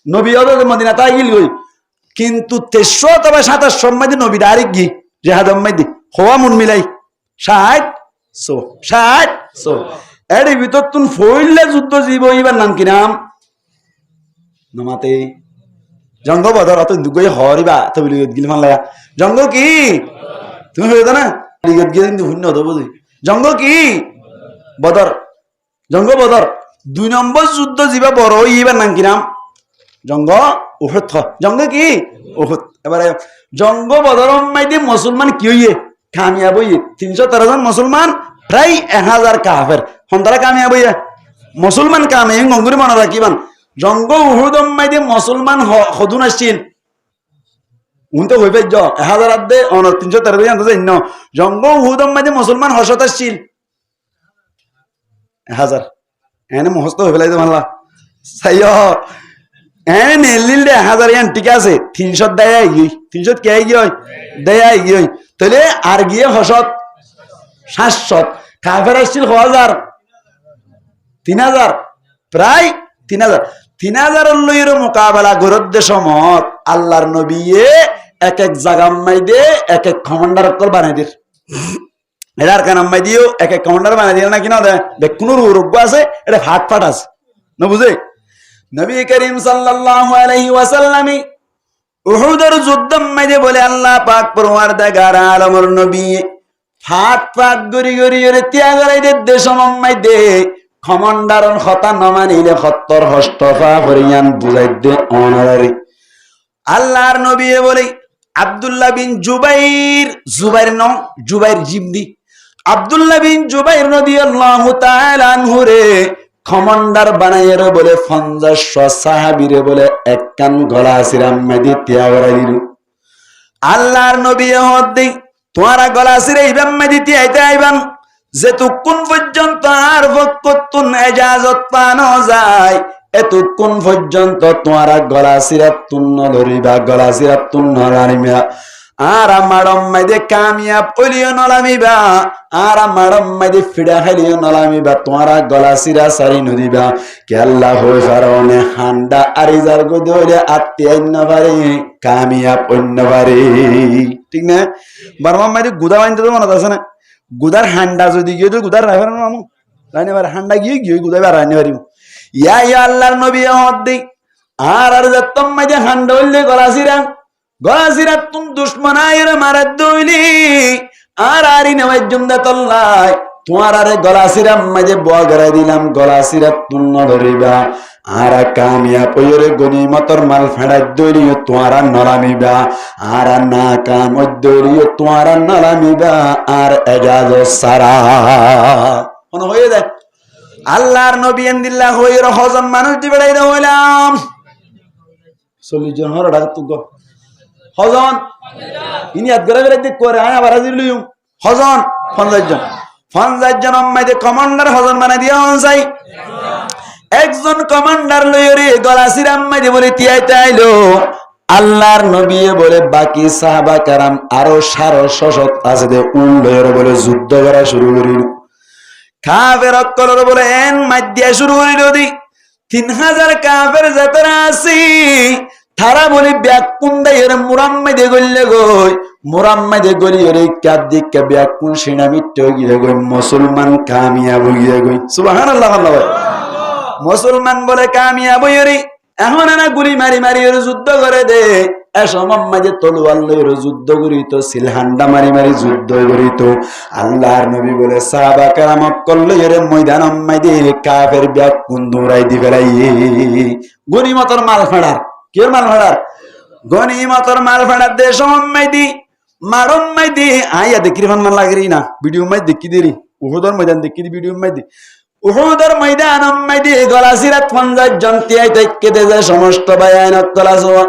নবী ওদের মদিনা তাই গিল গই কিন্তু 63 অথবা 27 সম্মতি নবী ডাইরেক্ট গি জিহাদ উম্মতি হওয়া মন মিলাই 60 এর ভিতর তুন ফইলে যুদ্ধ জীব ইবার নাম কি নাম নমাতে জঙ্গ বদর অত দুগই হরিবা তো বিলিগত গিল মানলা জঙ্গ কি তুমি হইতো না বিলিগত গিল কিন্তু শূন্য হতো বুঝি জঙ্গ কি বদর জঙ্গ বদর 2 নম্বর যুদ্ধ জীবা বড় ইবার নাম কি নাম জঙ্গ উহুদ জঙ্গ কি উহুদ এবারে জঙ্গ বদর মাইদে মুসলমান কি হইয়ে কামিয়াব হইয়ে 313 জন মুসলমান প্রায় 1000 কাফের হন্তারা কামিয়াব হইয়া মুসলমান কামে গঙ্গুরি মনে রাখিবান জঙ্গ উহুদ মাইদে মুসলমান হদুন আসছিল উনতে হইবে জ 1000 আদে অন 313 জন জানি ন জঙ্গ উহুদ মাইদে মুসলমান হসত আসছিল 1000 এনে মুখস্থ হইবে লাইতে মানলা সাইয় এনে নেলিল দে 1000 ইয়ান ঠিক আছে 300 দেয় গই 300 কে গই দেয় গই তাহলে আর গিয়ে হসত 700 কাফের আসছিল 1000 3000 প্রায় 3000 লইর মোকাবেলা গরদ সমত আল্লাহর নবীয়ে এক এক জায়গা মাইদে এক এক কমান্ডার কল বানাই দির এটার কান মাই দিও এক এক কমান্ডার বানাই দিল না কিনা দে কোন রোগ আছে এটা ফাট আছে না বুঝে নবী করিম সাল্লাল্লাহু আলাইহি ওয়াসাল্লাম উহুদের যুদ্ধ মাইদে বলে আল্লাহ পাক পরওয়ারদিগার আলমের নবী ফাট গরি রে ত্যাগ রাইদের দেশ মাইদে কমান্ডারন কথা নমানিলে 70 হস্তফা ফরিয়ান বুঝাই দে অনারি আল্লাহর নবী বলে আব্দুল্লাহ বিন জুবাইর জিবদি আব্দুল্লাহ বিন জুবাইর রাদিয়াল্লাহু তাআলা আনহু রে কমান্ডার বানাইরে বলে 50 সাহাবীরে বলে এক কান গলা সিরাম মেদি তিয়াগরাই দিল আল্লাহর নবী হদ্দি তোমারা গলা সিরে ইবাম মেদি তিয়াইতে আইবান যেতুকুন পর্যন্ত আর ভক্ততুন ইজাজত পানো যায় এতক্ষণ পর্যন্ত তোমারা গলা সিরাত তুন্ন ধরিবা গলা সিরাত তুন্ন রানিবা আর আমারম মাইদে কামিয়াব হইলিও নলামিবা আর আমারম মাইদে ফিডা খাইলিও নলামিবা তোমারা গলা সিরা সারি নদিবা কে আল্লাহ হই ফারনে হান্ডা আরিজার গদরে আত্তি আইন পারে কামিয়াব অন্য পারে ঠিক না বারমাম মাইদে গুদা বাইন্দে তো মনে আছে না গুদার হান্ডা যদি গিয়ে তো গুদার রাখবেন মামু রাইনে পারে হান্ডা গিয়ে গুদাই বার রাইনে পারিব ইয়া আল্লাহর নবী হদ দেই আর যাত্তম মাঝে হান্ডা হইলে গলাসিরা তুম দুশ্মনায়ের মারাত দইলি আর আরি নেওয়ার জন্য তল্লাই তোমার আরে গলাসিরা মাঝে বয়া গড়াই দিলাম গলাসিরা তুন্ন ধরিবা আর কামিয়া পয়রে গনিমতর মাল ফেড়াই দইলিও তোমার নলামিবা আর না কাম দইলিও তোমার নলামিবা আর এজাজ সারা কোন হয়ে যায় আল্লাহর নবী এন্দিল্লাহ হইর হজন মানুষ দি বেড়াই হইলাম 40 জন হর ডাক তুগ হজন ইনি আদ গরে গরে দিক করে আয়া বারাজি লইম হজন 50 জন মাইতে কমান্ডার হজন বানাই দিয়া হন চাই একজন কমান্ডার লইরে গলাসিরাম মাইতে বলে তিয়াইতে আইলো আল্লাহর নবী বলে বাকি সাহাবা کرام আরো 600 আছে দে উল লইরে বলে যুদ্ধ করা শুরু করিল কাফের অকলর বলে এন মাইদিয়া শুরু করিল দি 3000 কাফের যাতরা আছে তারা বলি ব্যাকুন্ডা এর মুরাম্মাদে গল্লে গই মুরাম্মাদে গলি এর কাদিক ব্যাকুন সিনামিট গিয়ে গই মুসলমান কামিয়াব গিয়ে গই সুবহানাল্লাহ আল্লাহ মুসলমান বলে কামিয়াব এরি এখন না গুলি মারি মারি এর যুদ্ধ করে দে এসমম মাঝে তলোয়ার লইর যুদ্ধ করিত সিলহান্ডা মারি মারি যুদ্ধ করিত আল্লাহর নবী বলে সাহাবা کرام কল্লে এর ময়দান মাঝে কাফের ব্যাকুন দৌড়াই দি ফেলাই গনিমতর মাল ফাড়ার কের মাল ফাড়ার গনিমতর মাল ফাড়ার দেশ মাইদি মারম মাইদি আইয়া দেখি মান মান লাগরি না ভিডিও মাই দেখি দেরি উহুদর ময়দান দেখি ভিডিও মাইদি উহুদর ময়দান মাইদি গলাসিরাত 50 জন তিয়াই থেকে দেজে সমস্ত বায়ানত তলাসওয়া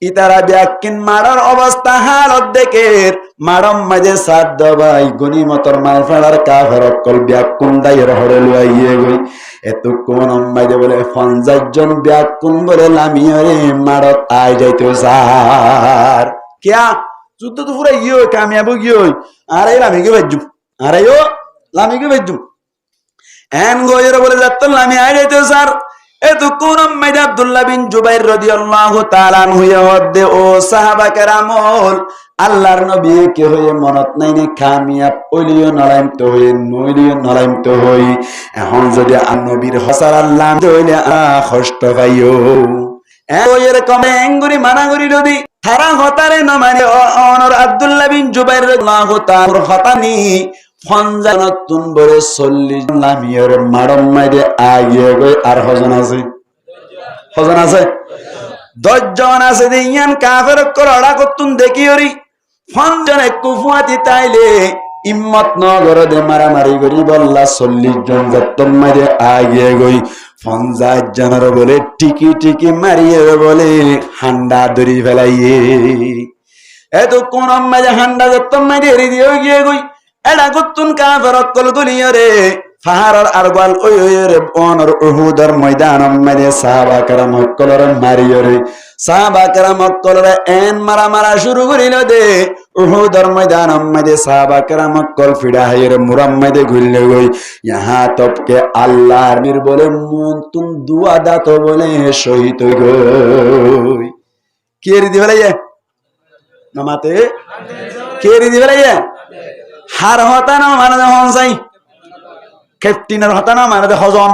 ইতারা ব্যাকিন মারার অবস্থা হালত দেখের মারম মাঝে সাত দবাই গনিমতর মাল ফাড়ার কাফের কল ব্যাকুন দাইর হরে লইয়ে গই এত কোন মাঝে বলে 50 জন ব্যাকুন বলে লামিয়রে মারত আই যাইতো স্যার কিয়া যুদ্ধ তো পুরো ইয়ে কামিয়াব গিয়ে আরে লামিকে বাজু আরে ও লামিকে বাজু এন গইর বলে যাত লামি আই যাইতো স্যার এতক্ষণ আম্মাইদ আব্দুল্লাহ বিন জুবাইর রাদিয়াল্লাহু তাআলা আনহু হদে ও সাহাবা کرام আল্লাহর নবী কে হয়ে মনত নাই নি কামিয়াব ওলিও নলাইম তো হয়ে নইলিও নলাইম তো হই এখন যদি নবীর হসার আল্লাহ দইলে কষ্ট পাইও এর কমে এঙ্গুরি মানা করি যদি তারা হতারে ন মানে অনর আব্দুল্লাহ বিন জুবাইর রাদিয়াল্লাহু তাআলা হতানি ফনজানতুন বরে 40 লামিয়র মারম মাইদে আগিয়ে গই আর হজন আছে 10 জন আছে দিয়ান কাফের করড়া কতুন দেখিওরি ফনজনে কুফুয়াতি তাইলে ইম্মত নগর দে মারামারি করি বল্লা 40 জন যতম মাইদে আগিয়ে গই 50 জনের বলে টিকি টিকি মারিয়ে বলে হান্ডা দড়ি ফেলাইয়ে এত কোন মাঝে হান্ডা যতম মাইদে রি দিয়ে গিয়ে গই এডা গুতুন কাফের কল গলিয়রে ফাহারর আরগাল ওয়রে অনর উহুদর ময়দান মাঝে সাহাবা کرام কলর মারিয়রে সাহাবা کرام কলর এন মারা শুরু করিল দে উহুদর ময়দান মাঝে সাহাবা کرام কল ফিড়াহের মুরাম্মাদে ঘুরলে গই ইহা তবকে আল্লাহর নবী বলে মন তুন দুয়া দাতো বলে শহীদ গই কেরি দিবেলাইয়া নামাতে কেরি দিবেলাইয়া হার হতানা মানে হন চাই ক্যাপ্টেনের হতানা মানে হজন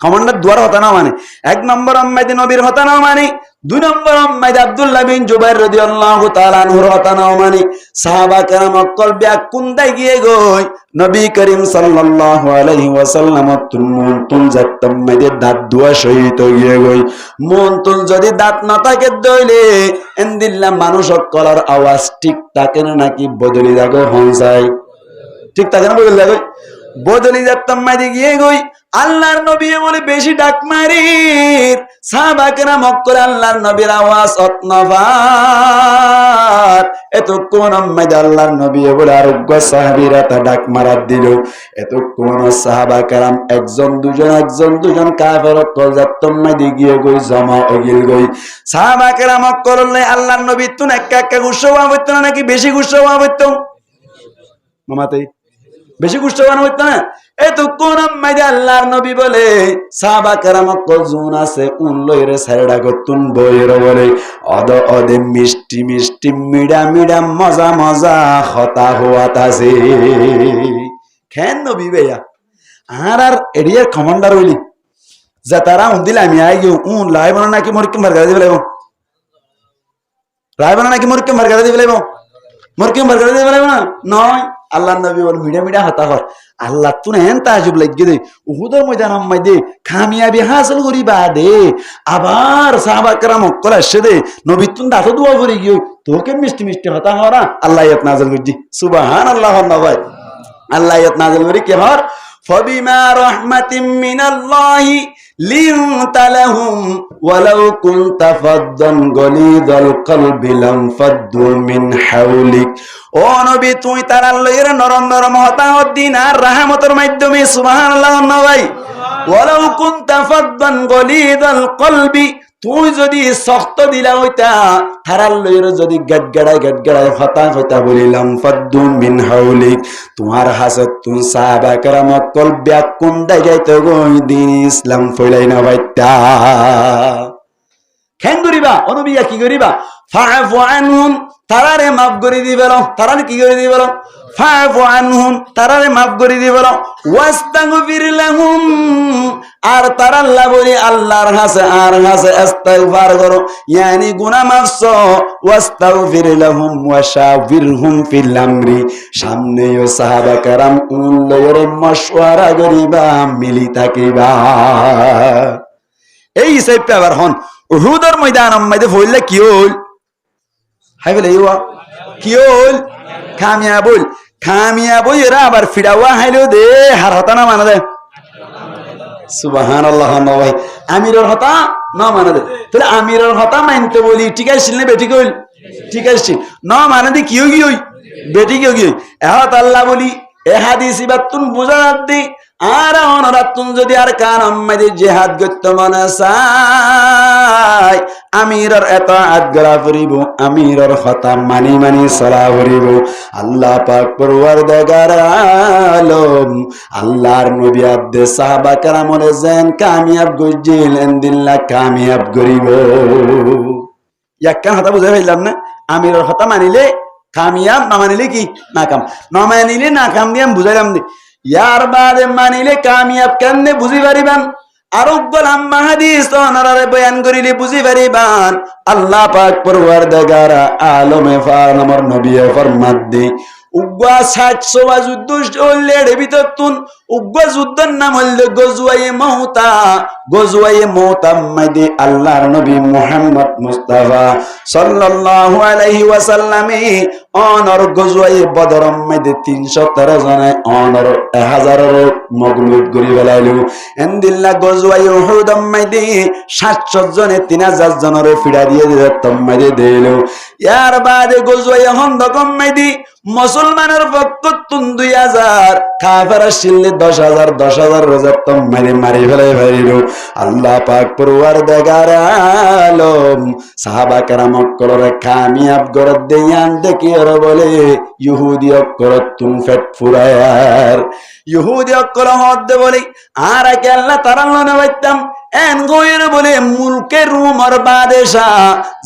কমান্ডার দুয়ার হতানা মানে 1 নম্বর আম্মাইদ নবীর হতানা মানে 2 নম্বর আম্মাইদ আব্দুল্লাহ বিন জুবাইর রাদিয়াল্লাহু তাআলা আনহুর হতানা মানে সাহাবা کرام কল ব্যাকুন দাই গিয়ে গই নবী করিম সাল্লাল্লাহু আলাইহি ওয়াসাল্লাম তুন জাতম মাইদে দাঁত দুয়া শহীদ হয়ে গই মন তুন যদি দাঁত না থাকে দইলে এন্দিল্লা মানুষ কলার আওয়াজ ঠিক থাকে না নাকি বদলি যাগো হন যায় ঠিক থাকে না বদলি যাগো বদলি যাতম মাইদে গিয়ে গই আল্লাহর নবী বলে বেশি ডাক মারির সাহাবা کرام করে আল্লাহর নবীর আওয়াজ অতনবার এত কোন মাইদে আল্লাহর নবী বলে আরোগ্য সাহাবীরা তা ডাক মারাত দিল এত কোন সাহাবা کرام একজন দুজন কাফের কল যাতম মাইদে গিয়ে গই জমা হইল গই সাহাবা کرام করলে আল্লাহর নবী তুন একা গুসা হইতো নাকি বেশি গুসা হইতো মামাতে বেশি গুসা হইতো না এত কোন মাইদে আল্লাহর নবী বলে সাহাবা کرام কজন আছে উন লইরে সাইডা গতুন বইর বলে অদে মিষ্টি মিডা মজা হতা হওয়াত আছে খেন নবী ভাইয়া আর এরিয়ার কমান্ডার হইলি যে তারা দিলে আমি আই গিয়ে লাই বানা নাকি মরিকম ভার গাড়ি দিবে লাই বানা নাকি মরিকম ভার গাড়ি দিবে মরিকম ভার গাড়ি দিবে না নয় আল্লাহ নবী বল মিডিয়া মিডিয়া হাতা কর আল্লাহ তুন হেন তাজুব লাগিয়ে দে উহুদের ময়দান আম্মাই দে কামিয়াবি হাসিল করি বা দে আবার সাহাবা کرام কল আসে দে নবী তুন দাতো দোয়া করে গিয়ে তোকে মিষ্টি মিষ্টি হাতা হরা আল্লাহ ইয়াত নাযিল করজি সুবহানাল্লাহ ভাই আল্লাহ ইয়াত নাযিল করি কি হর فبما رحمة من الله لنت لهم ولو كنت فظا غليظ القلب لانفضوا من حولك ও নবী তুই তার লইরে নরম নরম হতা দিন আর রহমতের মাধ্যমে সুবহানাল্লাহ ভাই ওয়ালাউ কুনতা ফাদ্দান গলিদাল কলবি তুই যদি শক্ত দিলা হইতা তারার লইরে যদি গটগড়ায় হতা বলিলাম ফাদ্দু মিন হাউলিক তোমার হাসত তুন সাহাবা کرام কল ব্যাকুন দাইতে গই দিন ইসলাম ফইলাই না বাইতা কেন করিবা নবী কি করিবা ফাআফু আনহুম তারারে মাফ করে দিবেল তারারে কি করে দিবেল ফাআফু আনহুম তারারে মাফ করে দিবেল ওয়াস্তাগফির লাহুম আর তারা আল্লাহ বলি আল্লাহর কাছে ইস্তিগফার করো ইয়ানি গুনাহ মাফস ওয়াস্তাগফির লাহুম ওয়াশাবিরহুম ফিল আমরি সামনে ও সাহাবা کرام উল্লেরে মশওয়ারা করিবা মিলি থাকিবা এই হিসাব পেবার হন উহুদের ময়দানের মধ্যে ফইলে কি হল হাই বলে ইওয়া কি হল কামিয়াব এরা আবার ফিরাওয়া হাইলো দে হার হতা না মানে দে সুবহানাল্লাহ ভাই আমিরের হতা না মানে দে তাহলে আমিরের হতা মানতে বলি ঠিক আছে না বেটি কইল ঠিক আছে না মানে দি কি হই বেটি কি হই এহাত আল্লাহ বলি এ হাদিস ইবাতুন বুঝাত দি আর অনরাতুন যদি আর কান আম্মাদি জিহাদ করত মনে চাই আমিরের এতাআত করা করিব আমিরের কথা মানি চলা করিব আল্লাহ পাক পরওয়ারদিগার আলম আল্লাহর নবী আদে সাহাবা کرامরে যেন কামিয়াব গজিল ইনদিল্লাহ কামিয়াব করিব ইয়াক্কা কথা বুঝাই পাইলাম না আমিরের কথা মানিলে কামিয়াব না মানিলে কি নাকাম না মানিলে নাকাম দিয়ে বুঝাইলাম দি ইয়ার বাদে মানিলে কামিয়াব কেমনে বুঝি পারিবান আর গোলাম হাদিস ওনারে বয়ান করিলে বুঝি পারিবান আল্লাহ পাক পরওয়ারদিগার আলমে ফারমার নবী ফরমাত দে উগ্গা 700 যুদ্ধ চললে ভিতরতুন উগ্গা যুদ্ধের নাম হল গজওয়ায়ে মওতা মাইদে আল্লাহর নবী মুহাম্মদ মুস্তাফা সাল্লাল্লাহু আলাইহি ওয়াসাল্লামে অনর গজওয়ায়ে বদর মাইদে 313 জনে অনর 1000 এর মগলুব করি ফেলাইলো এন্দিল্লা গজওয়ায়ে উহুদ মাইদে 700 জনে 3000 জনের ফিড়া দিয়ে দিতে মাইদে দিলো ইয়ার বাদে গজওয়ায়ে খন্দক মাইদে মুসলমানের পক্ষ 2000 কাফেররা শিল্লে 10000 রোজা মারি ফেলাইলো আল্লাহ পাক পরওয়ারদিগার আলম সাহাবা کرام কলরে কামিয়াব করে দেয়ান দেখি আর বলে ইহুদি অকরতুন ফেট ফুরায়ার ইহুদি অকল হদ বলে আর কে আল্লাহ তাআলা নবাইতাম এন গয়র বলে মুলকে রুমর বাদশা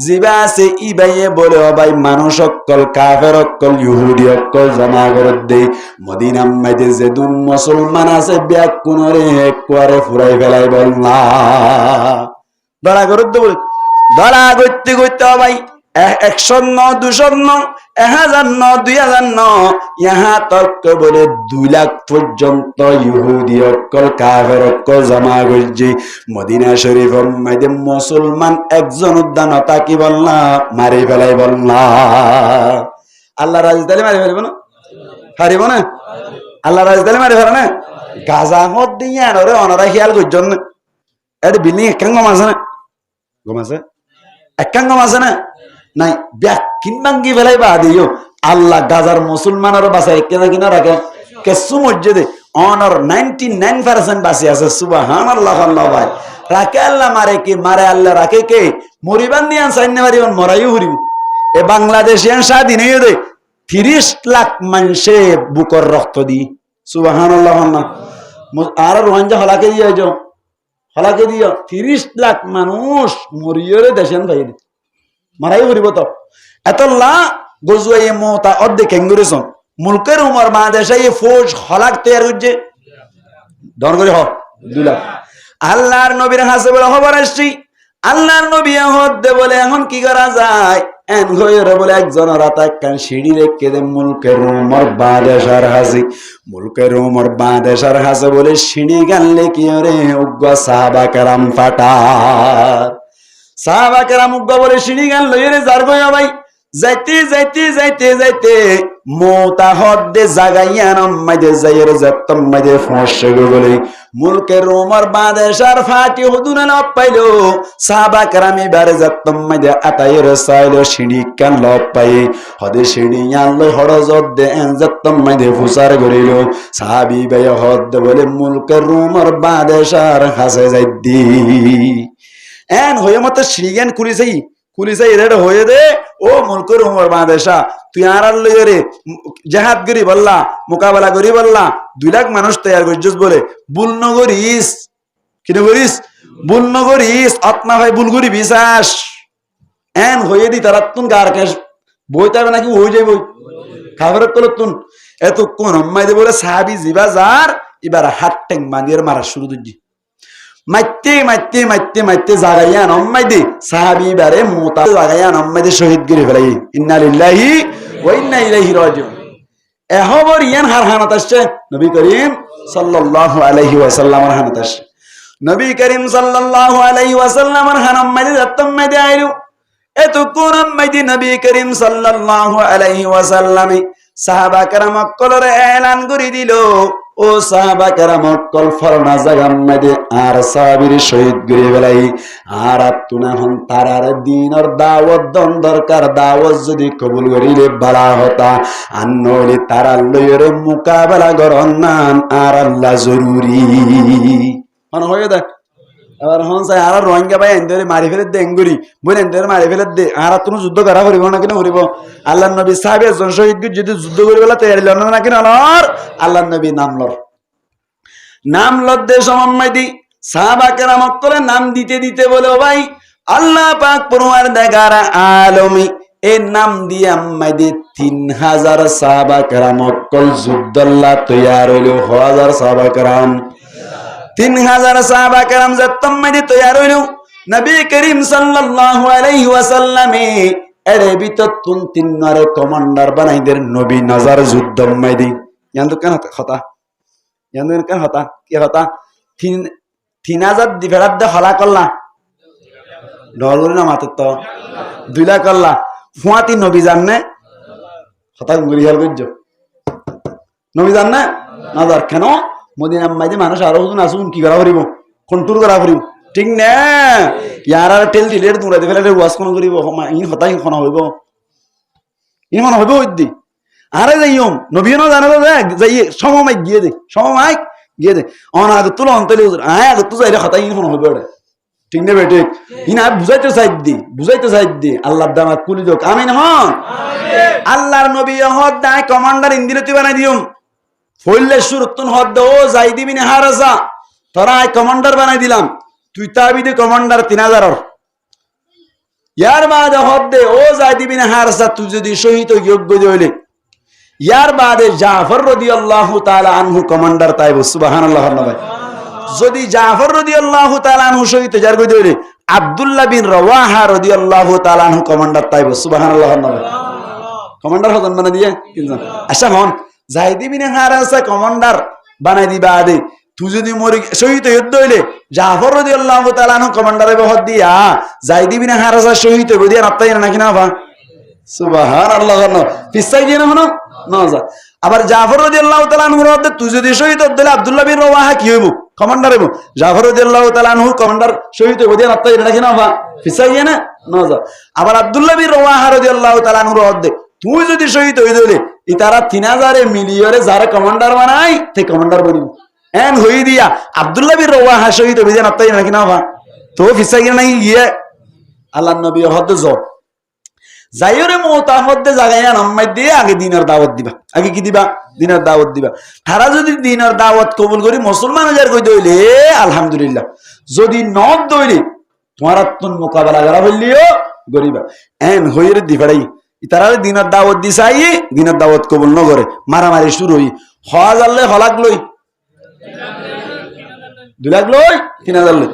জিবাসে ইবায়ে বলে ও ভাই মানুষ অকল কাফের অকল ইহুদি অকল জমা করে দে মদিনা মধ্যে যে দুন মুসলমান আছে ব্যাকুনরে একবারে ফুরাই ফেলাই বলনা দড়া করে দে বলে দড়া করতে ভাই 109 209 1009 2009 यहाँ तक बोले 2 लाख পর্যন্ত ইহুদি অকল কাফের অকল জমা করছে মদিনা শরীফের মধ্যে মুসলমান একজন উদ্যান তাকি বলনা মারি ফেলাই বলনা আল্লাহ রাজদালে মারি ফেলবো না পারিব না আল্লাহ রাজদালে মারি ফেলে না গাজা হদ দিয়া রে অনরা খেয়াল করছেন না এটা বিল্ডিং একাঙ্গ আছে না ঘুমাছে একাঙ্গ আছে না নাই ব্যাকিন ভাঙ্গি ফেলাই বা দিও আল্লাহ গাজার মুসলমানের বাসায় কেনা কিনা রাখে কেসু মসজিদে অনর 99% বাসি আছে সুবহানাল্লাহ আল্লাহ ভাই রাখে আল্লাহ মারে কি মারে আল্লাহ রাখে কে মরিবান দিয়ান সাইনে মারিবান মরাইও হরিব এ বাংলাদেশিয়ান স্বাধীন হয়ে দে 30 লাখ মানুষে বুকর রক্ত দি সুবহানাল্লাহ আল্লাহ আর রোহিঙ্গা হলাকে দিয়ে 30 লাখ মানুষ মরিয়রে দেশেন ভাই মারাই হরিব তো এতল্লা গজওয়ায়ে মওতা অর্ধেক কেঙ্গুরেছন মুলকের উমর বাংলাদেশে এই ফৌজ হলাক তৈরি হচ্ছে ধর করে 2 লাখ। আল্লাহর নবীর হাসে বলে খবর আসছি, আল্লাহর নবী হদ্দে বলে এখন কি করা যায়, এন ঘরে বলে একজন রাতা কান সিঁড়ি রেখে দে মুলকের উমর বাংলাদেশের হাসি, মুলকের উমর বাংলাদেশের হাসে বলে সিঁড়ি গানলে কি রে উগ্র সাহাবা কেরাম ফাটার, সাহাবা কেরাম উগ্র বলে সিঁড়ি গান লইয়ে রে যার গয়া ভাই যাইতে যাইতে যাইতে যাইতে মোতা হদ্দে জাগাইয়া নামাইদে যাইয়ের যাত্তম মাইদে ফসে বলে মুলকের উমর বাদেশার ফাটি হুদুনা লপ পাইলো, সাহাবা কেরামি বারে যাত্তম মাইদে আতাইয়ের চাইলো সিঁড়ি কান লপ পাই হদে সিঁড়ি আনলো হরজত দে এন যাত্তম মাইদে ফুসার গড়িল, সাহাবি বাই হদ্দে বলে মুলকের উমর বাদেশার হাসে যাইদি এন হয়ে মতো সিঁড়ি জ্ঞান খুলিছে এদের হয়ে দে ও মুলকের উমর বাংলাদেশা তুই আর লইয়ে রে জেহাদ করি বললা মোকাবেলা করি বললা 2 লাখ মানুষ তৈরি করছিস বলে ভুল নগরিস কি নগরিস ভুল নগরিস আত্মা ভাই ভুল করি বিশ্বাস এন হয়ে দি তারা তুন গার কেস বইতে হবে নাকি হয়ে যাই বই খাবার করলো তুন এত কোন অম্মাই দে বলে সাহাবি জিবা যার এবার হাত ট্যাং বাঁধিয়ে মারা শুরু দিচ্ছি মাইতে মাইতে মাইতে মাইতে জাগাইয়া নম্মাই দে সাহাবি বারে মোতা জাগাইয়া নম্মাই দে শহীদ করে ফেলাই ইন্না লিল্লাহি ওয়া ইন্না ইলাইহি রাজিউন এহবর ইয়ান হার হানাত আসছে নবী করিম সাল্লাল্লাহু আলাইহি ওয়াসাল্লামের হানাত আসছে নবী করিম সাল্লাল্লাহু আলাইহি ওয়াসাল্লামের হানাম্মাই দে যাত্তম্মাই দে আইলু এত কোন আম্মাই দে নবী করিম সাল্লাল্লাহু আলাইহি ওয়াসাল্লামে সাহাবা কেরাম কলরে এলান করে দিল ও সাহাবা কেরাম কল ফরনা জাগাম মাদে আর সাহাবীর শহীদ করে বেলাই আর আতুনা হন তারার দিনের দাওয়াত দন দরকার দাওয়াত যদি কবুল করিলে বালা হতা আন্নলি তারা লইরে মোকাবেলা করন নান আর আল্লাহ জরুরি মানে হয়ে দে আর হন চাই আর রোহিঙ্গা ভাই এনদের মারি ফেলে দে এঙ্গুরি বই এনদের মারি ফেলে দে আর তুমি যুদ্ধ করা করিব না কেন করিব আল্লাহর নবী সাহাবী একজন শহীদ যদি যুদ্ধ করিবেলা তৈরি লন না কেন আর আল্লাহর নবী নাম লর দে সমম্মাই দি সাহাবা কেরাম করে নাম দিতে দিতে বলে ভাই আল্লাহ পাক পরওয়ারদিগার আলমী এই নাম দিয়ে আম্মাই দি 3000 সাহাবা কেরাম কল যুদ্ধল্লাহ তৈয়ার হইল 1000 সাহাবা কেরাম 3000 সাহাবা কেরাম যাত্তম্মাই দি তৈয়ার হইল নবী করিম সাল্লাল্লাহু আলাইহি ওয়াসাল্লামে এর ভিতর 3 কমান্ডার বানাইদের নবী নজর যুদ্ধম্মাই দি ইয়ান্দু কেন কথা ইয়ান্দু কেন হতা কি হতা 3000 দিফেরাত দে হলা করলা ডলুরি না মাত্র তো 2 লাখ করলা ফুয়াতি নবী জাননে হতা গুলি হাল গজ্জ নবী জাননে নজর কেন মদিনার মাঝে মানুষ আরো হুজুন আসুন কি করা করিব কন্ট্রোল করা করিব ঠিক না ইয়ার আর টেল টিলের দূরে ফেলে ওয়াজ কোন করিব ইন হতাই কোন হইব ইন কোন হইব ওইদি আরে যাইম নবীও জানে যাই সময় গিয়ে দে সময় গিয়ে দে অনাগ তুলো অন্তলে আয় আগ তো যাইলে হতাই ইন কোন হইব ঠিক না বেটে ইন আর বুঝাইতে চাই দি আল্লাহর দামাত কুলি দোক আমিন হন আল্লাহর নবী হদ দাই কমান্ডার ইন্দিরতি বানাই দিউম ফইলে শুরুতুন হদ ও যাইদ বিন হারাসা তোরা কমান্ডার বানাই দিলাম তুই তাবিদে কমান্ডার 3000 ইয়ার বাদে হদ ও যাইদ বিন হারাসা তুই যদি শহীদ যোগ্য হইলে ইয়ার বাদে জাফর রাদিয়াল্লাহু তাআলা আনহু কমান্ডার তাইব সুবহানাল্লাহ ভাই যদি জাফর রাদিয়াল্লাহু তাআলা আনহু শহীদ যার গই হইলে আব্দুল্লাহ বিন রওয়াহা রাদিয়াল্লাহু তাআলা আনহু কমান্ডার তাইব সুবহানাল্লাহ ভাই কমান্ডার হদন বানাই দিয়ে কিনজান আচ্ছা হন যাইদ বিন হারাসা কমান্ডার বানাই দিবা আদে তুই যদি মরি শহীদ হইলে জাফর রাদিয়াল্লাহু তাআলা আনহু কমান্ডারে বহদ দিয়া যাইদ বিন হারাসা শহীদ হইব দিয়া নাতাই নাকি না বা সুবহানাল্লাহ পিছাই দিয়ে না হনো না যা আবার জাফর রাদিয়াল্লাহু তাআলা আনহু রদ তুই যদি শহীদ হইলে আব্দুল্লাহ বিন রওয়াহা কি হইব কমান্ডার হইব জাফর রাদিয়াল্লাহু তাআলা আনহু কমান্ডার শহীদ হইব দিয়া নাতাই নাকি না বা পিছাই না না যা আবার আব্দুল্লাহ বিন রওয়াহা রাদিয়াল্লাহু তাআলা আনহু রদ তুই যদি শহীদ হইলে ই তারা 3000 মিলিয়নে যারা কমান্ডার বানাই তে কমান্ডার বনিব এন হই দিয়া আব্দুল্লাহ বিন রওয়াহা শহীদ হইব দিয়া নাতাই নাকি না বা তো পিছাই না গিয়ে আল্লাহর নবী হদ জ যাইরে মোতা হদ্দে জাগাইয়া নাম্মাই দিয়ে আগে দিনের দাওয়াত দিবা আগে কি দিবা দিনের দাওয়াত দিবা তারা যদি দিনের দাওয়াত কবুল করি মুসলমান হাজার কই দইলে আলহামদুলিল্লাহ যদি নদ দইলে তোমার তুন মোকাবেলা করা বললিও গরিবা এন হইরে দিবাড়াই তারা দিনের দাওয়াত দিছাই দিনের দাওয়াত কবুল নগরে মারামারি শুরু হই হজ আল্লে হলাক লই 2 লাখ লই 3,000 লই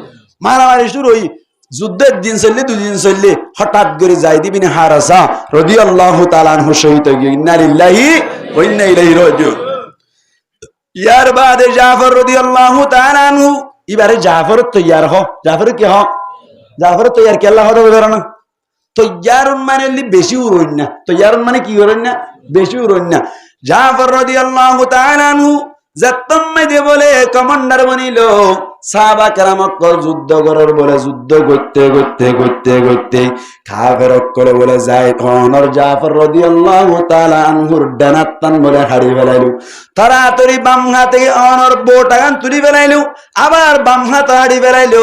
মারামারি শুরু হই যুদ্ধের দিন চললে 2 দিন চললে হঠাৎ করে যাইদ ইবনে হারাসা রাদিয়াল্লাহু তাআলা আনহু শহীদ হয়ে গিয়ে ইন্না লিল্লাহি ওয়া ইন্না ইলাইহি রাজিউন ইয়ার বাদে জাফর রাদিয়াল্লাহু তাআলা আনহু এবারে জাফর তৈয়ার হ জাফর কি হ জাফর তৈয়ার কি আল্লাহ হতে বলেন না তৈয়ারুন মানে বেশি উড়ন না তৈয়ারুন মানে কি উড়ন না বেশি উড়ন না জাফর রাদিয়াল্লাহু তাআলা আনহু জাত্তম্মে দিয়ে বলে কমান্ডার বনিল সাহাবা কেরাম যুদ্ধ করার বলে যুদ্ধ করতে করতে করতে করতে কাফের করে বলে যায় খনর জাফর রাদিয়াল্লাহু তাআলা আনহুর ডানাত্তান বলে হাড়ি ফেলাইলো তাড়াতাড়ি বাম হাতে অনর বোটাগান তুলি ফেলাইলো আবার বাম হাতে হাড়ি ফেলাইলো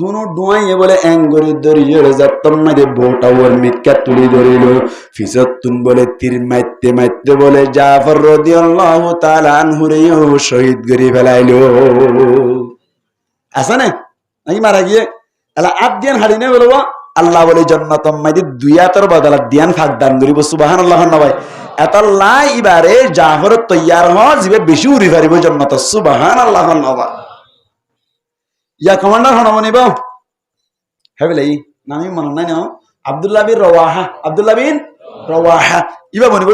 দুনো ডুয়াইয়ে বলে এঙ্গরি দরিয়ে জাত্তম্মে দিয়ে বোটা ওর মিটকা তুলি ধরিলো ফিসতুন বলে তীর মারতে মারতে বলে জাফর রাদিয়াল্লাহু তাআলা আনহুরে শহীদ করে ফেলাইলো আছে না নাকি মারা গিয়ে এলা আদিয়ান হারিনে বলবো আল্লাহ বলে জান্নাতুম মাইদি দুইয়াতর বদলা দিয়ান ফাক দান করিব সুবহানাল্লাহ নবাই এতাল্লাহ ইবারে জাফর তৈয়ার হ জিবে বেশি উড়ি পারিব জান্নাত সুবহানাল্লাহ নবাই ইয়া কমান্ডার হন মনিব হেবলাই নামি মনে নাই না আব্দুল্লাহ বিন রওয়াহা আব্দুল্লাহ বিন রওয়াহা ইবা বনিব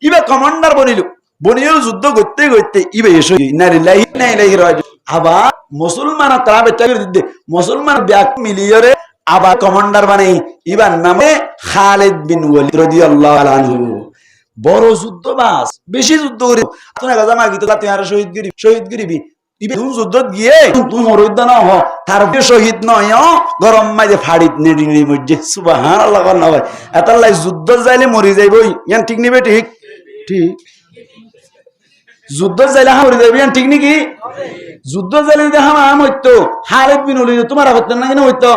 ইবা কমান্ডার বনিল বনিল যুদ্ধ করতে করতে ইবা এসে ইন্না লিল্লাহি ওয়া ইন্না ইলাইহি রাজিউন আবার মুসলমান তারা বেচা করে দিতে মুসলমান ব্যাক মিলিয়রে আবার কমান্ডার বানাই ইবার নামে খালিদ বিন ওয়ালিদ রাদিয়াল্লাহু আনহু বড় যুদ্ধবাজ বেশি যুদ্ধ করে তুমি গাজা মাগিতে তুই আর শহীদ গরিবি ইবে তুমি যুদ্ধ গিয়ে তুমি মরদ না হ তার শহীদ নয় গরম মাঝে ফাড়িত নেডিনি মধ্যে সুবহানাল্লাহ নয় এতাল্লাই যুদ্ধ যাইলে মরি যাইবই ইয়ান ঠিক নিবে ঠিক ঠিক যুদ্ধ যাইলে মরি যাইবি ইয়ান ঠিক নাকি যুদ্ধ জালি দেখা আম হইতো খালিদ বিন ওয়ালিদ তোমার হইতো না কেন হইতো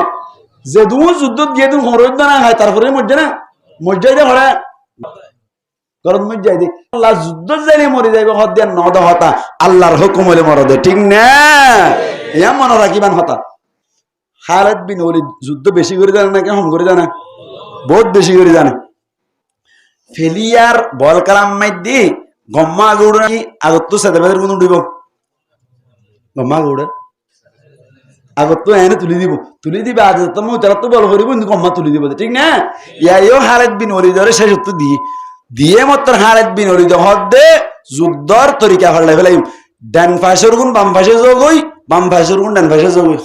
যে তুমি যুদ্ধ গিয়ে তুমি হরদ না হয় তারপরে মরছে না মরজাই দে হরে গরম মরজাই দে আল্লাহ যুদ্ধ জালি মরে যাইবে হদ দিয়া নদ হতা আল্লাহর হুকুম হলে মরদে ঠিক না ইয়া মনে রাখিবান হতা খালিদ বিন ওয়ালিদ যুদ্ধ বেশি করে জানে না কেমন করে জানে বহুত বেশি করে জানে ফেলিয়ার বল কালাম মাইদি গম্মা গুড়া কি আগত তো সেদের কোন উড়িব গম্মা গুড়া আগত তো এনে তুলি দিবে আজ তো তারা তো বল করিব কিন্তু গম্মা তুলি দিব ঠিক না ইয়াইও খালিদ বিন ওয়ালিদরে শেষ তো দিয়ে মাত্র খালিদ বিন ওয়ালিদ হদে যুদ্ধর তরিকা ফেলাই ফেলাই ডান পাশের গুণ বাম পাশে যোগই বাম পাশের গুণ ডান পাশে যোগই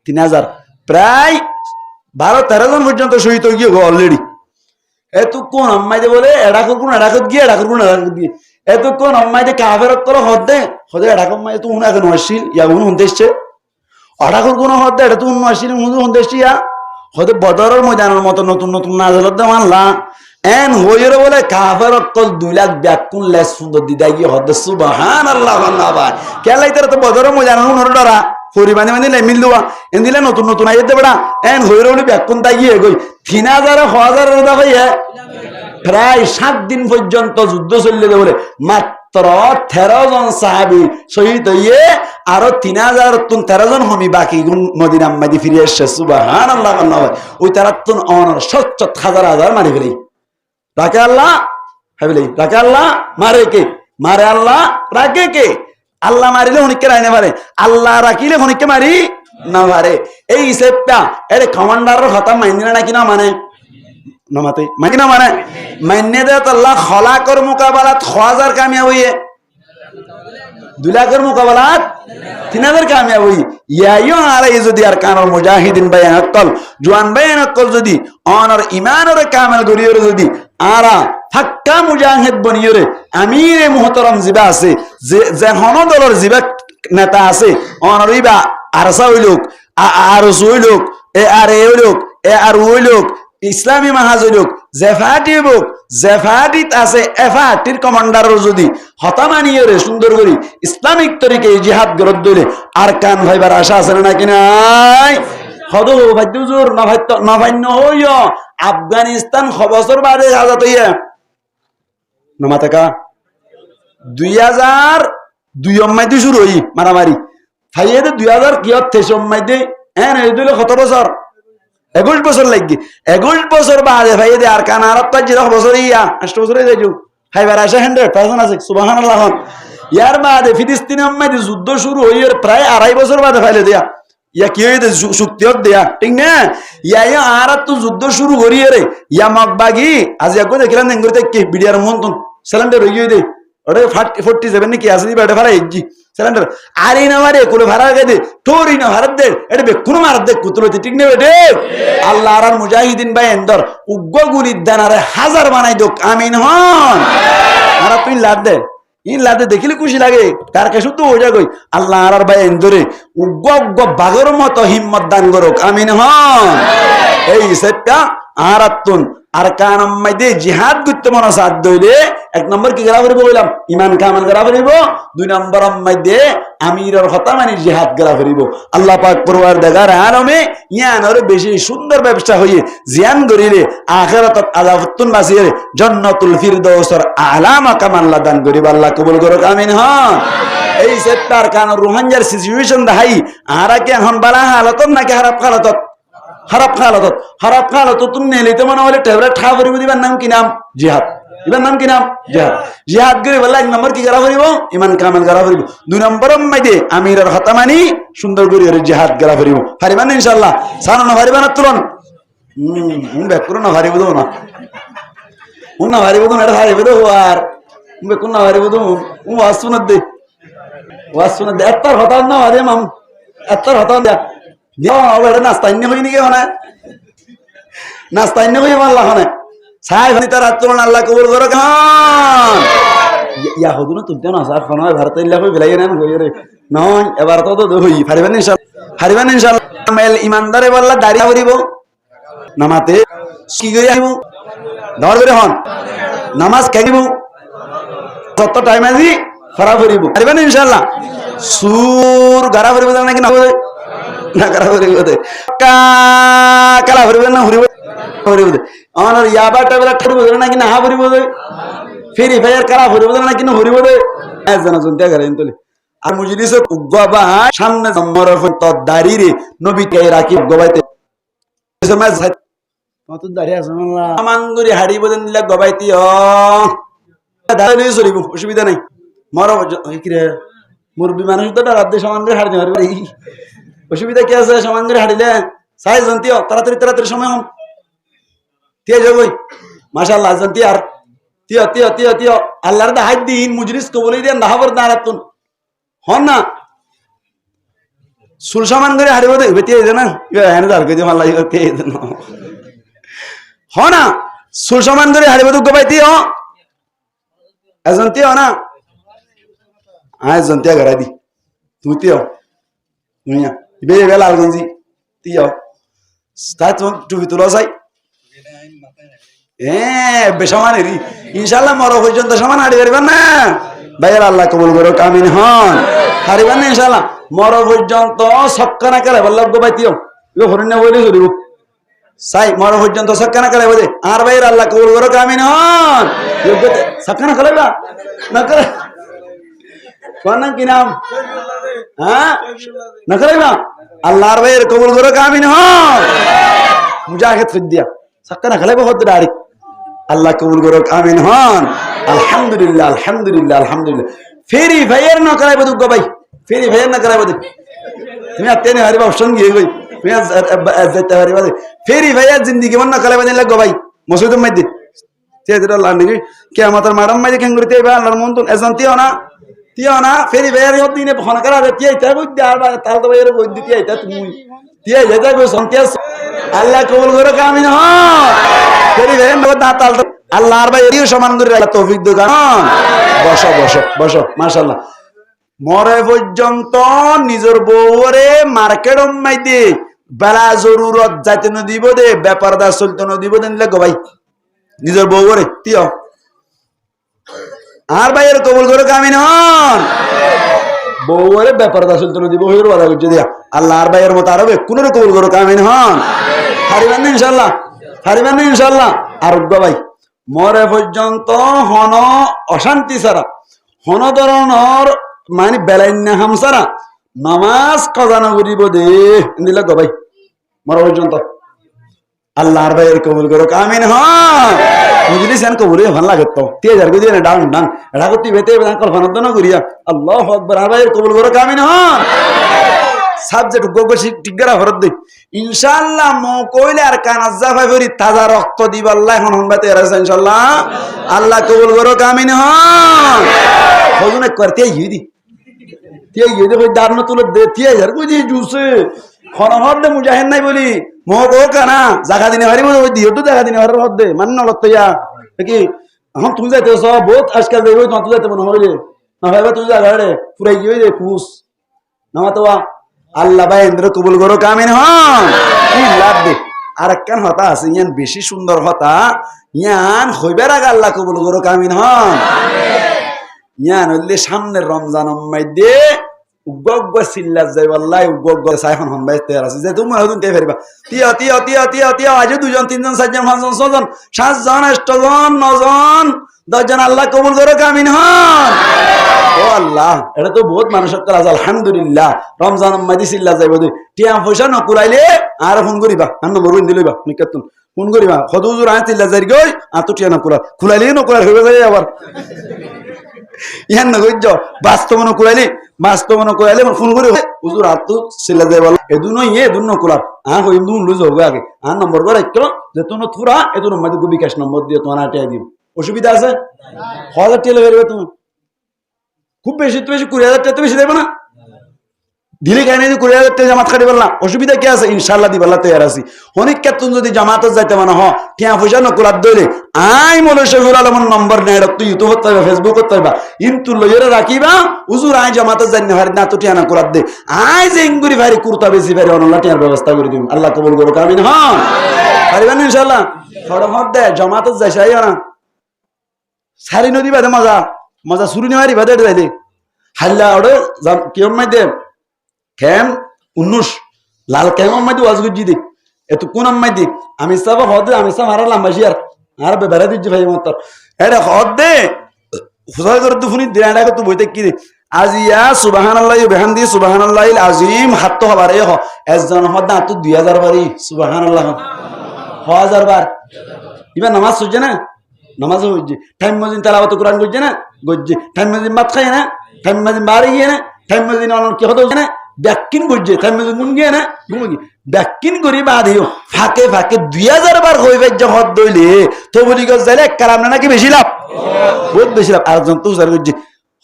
1000 প্রায় 12-13 জন পর্যন্ত শহীদ হয়ে গিয়ে অলরেডি এতক্ষণ আম্মাইতে বলে এডাকর গিয়ে এতক্ষণ আম্মাইতে কাফেরত করে হদে এডাকর মাই তো উনা এখন আসছিল ইয়া উন হুনতেছে অডাকর কোন হদে এটা তো উন আসছিল উন হুনতেছে ইয়া হদে বদরের ময়দানের মতো নতুন নতুন নাজলত দে মানলা এন হইরে বলে কাফেরত কল 2 লাখ ব্যাকুন লেস সুন্দর দিদা গিয়ে হদে সুবহানাল্লাহ আল্লাহ কেলাইতার তো বদরের ময়দানের উনর ডরা পরিমাণে মানে লেমিল দুয়া এন দিলে নতুন নতুন আইতে বড়া এন হইরে বলে ব্যাকুন তাই গিয়ে গই 3000 রোদা হইয়া প্রায় 7 দিন পর্যন্ত যুদ্ধ চললে বলে মাত্র 13 জন সাহাবী শহীদ হইয়ে আরো 3013 জন হমি বাকি মদিনা মাদি ফিরে এসে সুবহানাল্লাহ ওই তারাতুন অনর 70,000 মারি ফেলি রাকে আল্লাহ হাবিলি রাকে আল্লাহ মারে আল্লাহ রাকে কে আল্লাহ মারিলে হনিকে রাইনে পারে আল্লাহ রাখিলে হনিকে মারি না পারে এই হিসেবটা এর কমান্ডারের কথা মাইনে নাকি না মানে নমাতে মাইনা মানে মাইনে দে তো আল্লাহ খলাকর মুকাবালাত 1000 কামিয়াব হইয়ে 2 লাখের মুকাবালাত 3000 কামিয়াব হই ইয়াইও আরে যদি আর কানর মুজাহিদিন বায়ান আকল জওয়ান বায়ান আকল যদি অনর ঈমানের কামেল গরিয়র যদি আরা ফাক্কা মুজাহিদ বনিয়রে আমির মুহতারাম জিবা আছে যে হনদলর জিবা নেতা আছে অনর ইবা আরসা হইলুক আরস হইলুক এ আর এ হইলুক এ আর হইলুক ইসলামী মাহাজুক জেফাটিত আছে এফাটির কমান্ডারের যদি হতামানিয়ে সুন্দর করি ইসলামিক তরিকে জিহাদ গরদ দিলে আর কান ভাইবার আশা আছে নাকি নাই হদ ভাইজুর নভান্য হইয় আফগানিস্তান খবসর বাদে আজাদ হইয়া নমাতাকা 2002 মাইতে শুরু হই মারামারি ফাইয়ে 2000 কিয়ত 23 মাইতে এন এই দিলে কত বছর 21 বছর লাগি 21 বছর বাদে ভাই দে আর কান আর 5 বছর ইয়া 8 বছর হয়ে যাও হাইবার আসে 100,000 আছে সুবহানাল্লাহ ইয়ার বাদে ফিলিস্তিনের মধ্যে যুদ্ধ শুরু হইয়ার প্রায় 2.5 বছর বাদে ফাইলে দেয়া ইয়া কি হইতে শক্তি হত দেয়া ঠিক না ইয়া আর তো যুদ্ধ শুরু করিয়ে রে ইয়া মগবাগি আজ একো দেখিলাম দেন করতে কি বিডিয়ার মন্তন সিলিন্ডার হইয়ে দে ওটা 47 নাকি আছে দিবা এটা ভাড়া ইজি সিলিন্ডার আরে না মারে কোলে ভাড়া গে দে তোরই না ভাড়া দে এটা বেকুন মার দে কুতুলতি ঠিক না বেটে আল্লাহ আর মুজাহিদিন ভাই এন্দর উগ্র গুলির দানারে হাজার বানাই দোক আমিন হন আর তুই লাদ দে ইন লাদে দেখিলে খুশি লাগে তার কে শুধু ওই জায়গায় আল্লাহ আর ভাই এন্দরে উগ্র উগ্র বাগর মতো হিম্মত দান করুক আমিন হন এই সেটটা আরাতুন আর কানম মাইদে জিহাদ করতে মন সাথ দইলে এক নম্বর কি করা করিব বললাম ঈমান কামাল করা করিব দুই নম্বর মাইদে আমিরের কথা মানে জিহাদ করা করিব আল্লাহ পাক পরওয়ারদিগার আলমে ইয়ানোর বেশি সুন্দর ব্যবসা হইয়ে জিয়ান করিলে আখিরাতত আযাবতুন বাসিয়ে জান্নাতুল ফিরদাউসের আলা মাকাম আল্লাহ দান করিব আল্লাহ কবুল করুক আমিন হ্যাঁ এই সেক্টর কান রুহানজার সিচুয়েশন দেখাই আরা কি এখন বালা হালত নাকি খারাপ খালাত তুমি নেলিতে মনে হলে টেবলেট খা করিব দিবার নাম কি নাম জিহাদ এবার নাম কি নাম জিহাদ করে বললা এক নম্বর কি করা করিব ঈমান কামাল করা করিব দুই নম্বর মাইদে আমিরের কথা মানি সুন্দর করে জিহাদ করা করিব পারিবান ইনশাআল্লাহ সানানো পারিবান তুলন বেকুর না পারিব না উন্না পারিব না এটা পারিব দো আর বেকুর না পারিব দো ওয়াসুনত দে এত্তর হতান না আরে মাম এত্তর হতান দে এটা নাস্তা ইন্নে হই নাকি হনে নাস্তা ইন্নে হই আল্লাহ হনে সাই ভানি তার আত্মন আল্লাহ কবুল করো কান ইয়া হদু না তুলতে না স্যার ফোন ভারত ইল্লা কই বেলাই না কই রে নন এবার তো তো হই পারিবেন ইনশাআল্লাহ মেল ইমানদারে বললা দাড়ি করিব নামাতে কি করি আইব ধর করে হন নামাজ খাইব কত টাইম আজি ফরা করিব পারিবেন ইনশাআল্লাহ সুর গারা করিব নাকি না না করা করিব দে কালা করিব না করিব দে আমার ইয়াবাটা বেলা ঠড়ব নাকি না করিব দে ফেরি ফায়ার কালা করিব নাকি না করিব দে জানা জনতা করে ইনতলে আর মজলিসে উগবা সামনে জমর তো দাড়ি রে নবী কে রাখি গবাইতে সমাজ কত দাড়ি আছে আল্লাহ আমাঙ্গুরি হাড়ি বদেন দিলা গবাইতি ও দাড়ি সরিব অসুবিধা নাই মর কি রে মুরবি মানুষ তো রাত দে সমান করে হাড়ি মারবে অসুবিধা কি আছে সমান করে হাঁটিলে সাই জানতিও তাড়াতাড়ি সময় হম তিয়া যাবই মাশাআল্লাহ জানতি আর তিয়া আল্লাহর দা হাত দিন মুজলিস কবুলি দেন দাহাবর দাঁড়াতুন হন না সুল সমান করে হাঁটিব দে তিয়া দে না এনে দাঁড় করে আল্লাহ তিয়া দে না হ না সুল সমান করে হাঁটিব তো গবাইতি হ জানতি না আয় জানতিয়া গড়াই দি তুই তিয়া মুইয়া বেয়ে বেলা গঞ্জি তিয়াও তাই তো টুপি তোলা চাই বেসামানেরই ইনশাল্লাহ মর পর্যন্ত সমান হাঁটি পারিবেন না ভাইয়ের আল্লাহ কবুল করো কামিন হন হারিবেন না ইনশাল্লাহ মর পর্যন্ত সক্কা না করে বল্লভ গো বাইতিও হরিণ না বলে ধরিব চাই মর পর্যন্ত সক্কা না করে বোঝে আর ভাইয়ের আল্লাহ কবুল করো কামিন হন সক্কা না করে না করে নাম কি নাম হ্যাঁ না করাইবা আল্লাহর ভাইয়ের কবুল করো কামিন হন মুজাহিদ ফিদ্দিয়া সাক্কা না খেলাইবা হদ ডাইরেক্ট আল্লাহ কবুল করো কামিন হন আলহামদুলিল্লাহ ফেরি ভাইয়ের না করাইবা দুগ্গ ভাই ফেরি ভাইয়ের না করাইবা তুমি আত্মীয় হারিবা অপশন গিয়ে গই তুমি যেতে হারিবা ফেরি ভাইয়ের জিন্দিগি মন না করাইবা দিলে গো ভাই মসজিদের মধ্যে আল্লাহ নাকি কে আমাদের ম্যাডাম মাইদে কেন করতে আল্লাহর মন তো এজন তিয়াও না ফেরি ভাইয়ের দিনে ফোন করা তিয়াইতা বুঝতে আর তাল তো ভাইয়ের বই দিতে আইতা তুমি তিয়াই যেটা গো সন্তিয়া আল্লাহ কবুল করো কামিন হন ফেরি ভাইয়ের না তাল আল্লাহর ভাইয়ের সমান করে আল্লাহ তৌফিক দান বসো মাশাআল্লাহ মরে পর্যন্ত নিজের বউরে মার্কেট মাইদে বেলা জরুরত যাইতে ন দিব দে ব্যাপারদার চলতে ন দিব দেন গো ভাই নিজের বউরে তিয়াও আর ভাইয়ের কবুল করে কামিন হন বউরে ব্যাপার দাসল তো দিব হইর বাধা করছে দিয়া আল্লাহ আর ভাইয়ের মতো আরো কোন কবুল করে কামিন হন হারিবেন না ইনশাআল্লাহ আর ভাই মরে পর্যন্ত হন অশান্তি ছাড়া হন ধরনের মানে বেলাইন্না হাম ছাড়া নামাজ কাজা না করিব দে দিলে গো ভাই মরে পর্যন্ত আল্লাহর ভাইয়ের কবুল করো আমিন। হ্যাঁ বুঝলি সেন কবুল ভালো লাগে তো 3000 করে দিয়ে ডাউন ডান এটা করতে বেতে কল্পনা তো না করিয়া আল্লাহু আকবার আর ভাইয়ের কবুল করো আমিন। হ্যাঁ সাবজেক্ট গোগোশি টিগরা হরদ দে ইনশাআল্লাহ মো কইলে আর কানাজ জাফাই ভরি তাজা রক্ত দিব আল্লাহ এখন হনবাতে আছে ইনশাআল্লাহ আল্লাহ কবুল করো আমিন। হ্যাঁ হজুনে করতে ইদি তে ইদি কই দারন তুলে দে 3000 কই দি জুসে খনহদ দে মুজাহিদ নাই বলি মো গো কানা জায়গা দিনে হারি বলি দিও তো জায়গা দিনে হারি হদ দে মান ন লতয়া কি এখন তুই যাইতে সব বহুত আজকাল দেই ওই তুই যাইতে মনে হইলে না ভাইবা তুই জায়গা রে পুরাই গই দে কুস না তো আল্লাহ ভাই ইন্দ্র কবুল করো আমিন। হ্যাঁ কি লাভ দে আর কেন হতা আছে ইয়ান বেশি সুন্দর হতা ইয়ান হইবার আগে আল্লাহ কবুল করো আমিন। হ্যাঁ ইয়ান হইলে সামনের রমজান মধ্যে উগ্গ সিল্লা যাই আল্লাহ উগ্গ সাইখন হন ভাই তৈরি আছে যে তুমি হদুন তে ফেরিবা তিয়া তিয়া তিয়া তিয়া তিয়া আজ 2 জন 3 জন 4 জন 5 জন 6 জন 7 জন 8 জন 9 জন 10 জন আল্লাহ কবুল করো আমিন। হ্যাঁ ও আল্লাহ এটা তো বহুত মানুষের কাজ আলহামদুলিল্লাহ রমজান মাদি সিল্লা যাইব দে টিয়া পয়সা ন কুলাইলে আর ফোন করিবা আর নম্বর দিলইবা নিকাতুন ফোন করিবা হদুজুর আয় সিল্লা যাই গই আর তো টিয়া ন কুলা খুলাইলে ন কুলা হইবে যাই আবার ইয়ান ন গইজ বাস্তব ন কুলাইলে বাস্তব ন কুলাইলে ফোন করি হুজুর আর তো সিল্লা যাই বল এদুনো ইয়ে এদুনো কুলা আ হই দুন লুজ হবে আগে আর নম্বর করে একলো যে তুমি থুরা এদুনো মাদি গো বিকাশ নম্বর দিয়ে তোমার আটিয়া দিও অসুবিধা আছে হাজার টিয়া বেরবে তুমি খুব বেশি তো বেশি 20000 টাকা তো বেশি দেব না দিলে কেন 20000 টাকা জামাত খাটি বললা অসুবিধা কি আছে ইনশাআল্লাহ দিবাল্লাহ তৈরি আছি অনেক ক্ষেত্রে যদি জামাতত যাইতে মানে হ টিয়া পয়সা নকুলাত দইলে আই মৌলভী শফিউল আলমের নম্বর নেই তুই ইউটিউব করতে হবে ফেসবুক করতে হবে কিন্তু লইরে রাখিবা হুজুর আই জামাতত যাই না হারি না তো টিয়া নকুলাত দে আই যে ইঙ্গুরি ভারি কুর্তা বেশি ভারি অনলা টিয়ার ব্যবস্থা করে দিন আল্লাহ কবুল করুক আমিন। হ্যাঁ পারিবেন ইনশাআল্লাহ ফটাফট দে জামাতত যাইছাই না সারি নদী বাদে মজা মজা শুরু নেওয়ারি বাদে যাইলে হাল্লা ওরে কেমন মাইদে কেম 19 লাল কেমন মাইদে ওয়াজ গুজি দে এত কোন মাইদে আমি সব হদে আমি সব হারা লাম্বাসি আর বেবারে দিজি ভাই মত এটা হদে ফুসাই করে তো ফুনি দিরাডা কত বইতে কি দে আজিয়া সুবহানাল্লাহি ওয়া বিহামদি সুবহানাল্লাহিল আযীম হাত হবারে হ একজন হদা তো 2000 বারি সুবহানাল্লাহ 1000 বার ইবা নামাজ সুজে না নামাজ হইছে টাইম মজিন তেলাওয়াত কোরআন করছে না গজ্জে টাইম মজিন মাত খায় না টাইম মজিন বাড়ি গিয়ে না টাইম মজিন অন কি হতো না ব্যাকিন গজ্জে টাইম মজিন গুন গিয়ে না ঘুমগি ব্যাকিন করি বাদিও ফাকে ফাকে 2000 বার হইবে যে হদ দইলে তো বলি গজ যাইলে কালাম না নাকি বেশি লাভ বহুত বেশি লাভ আর জন তো জার গজ্জে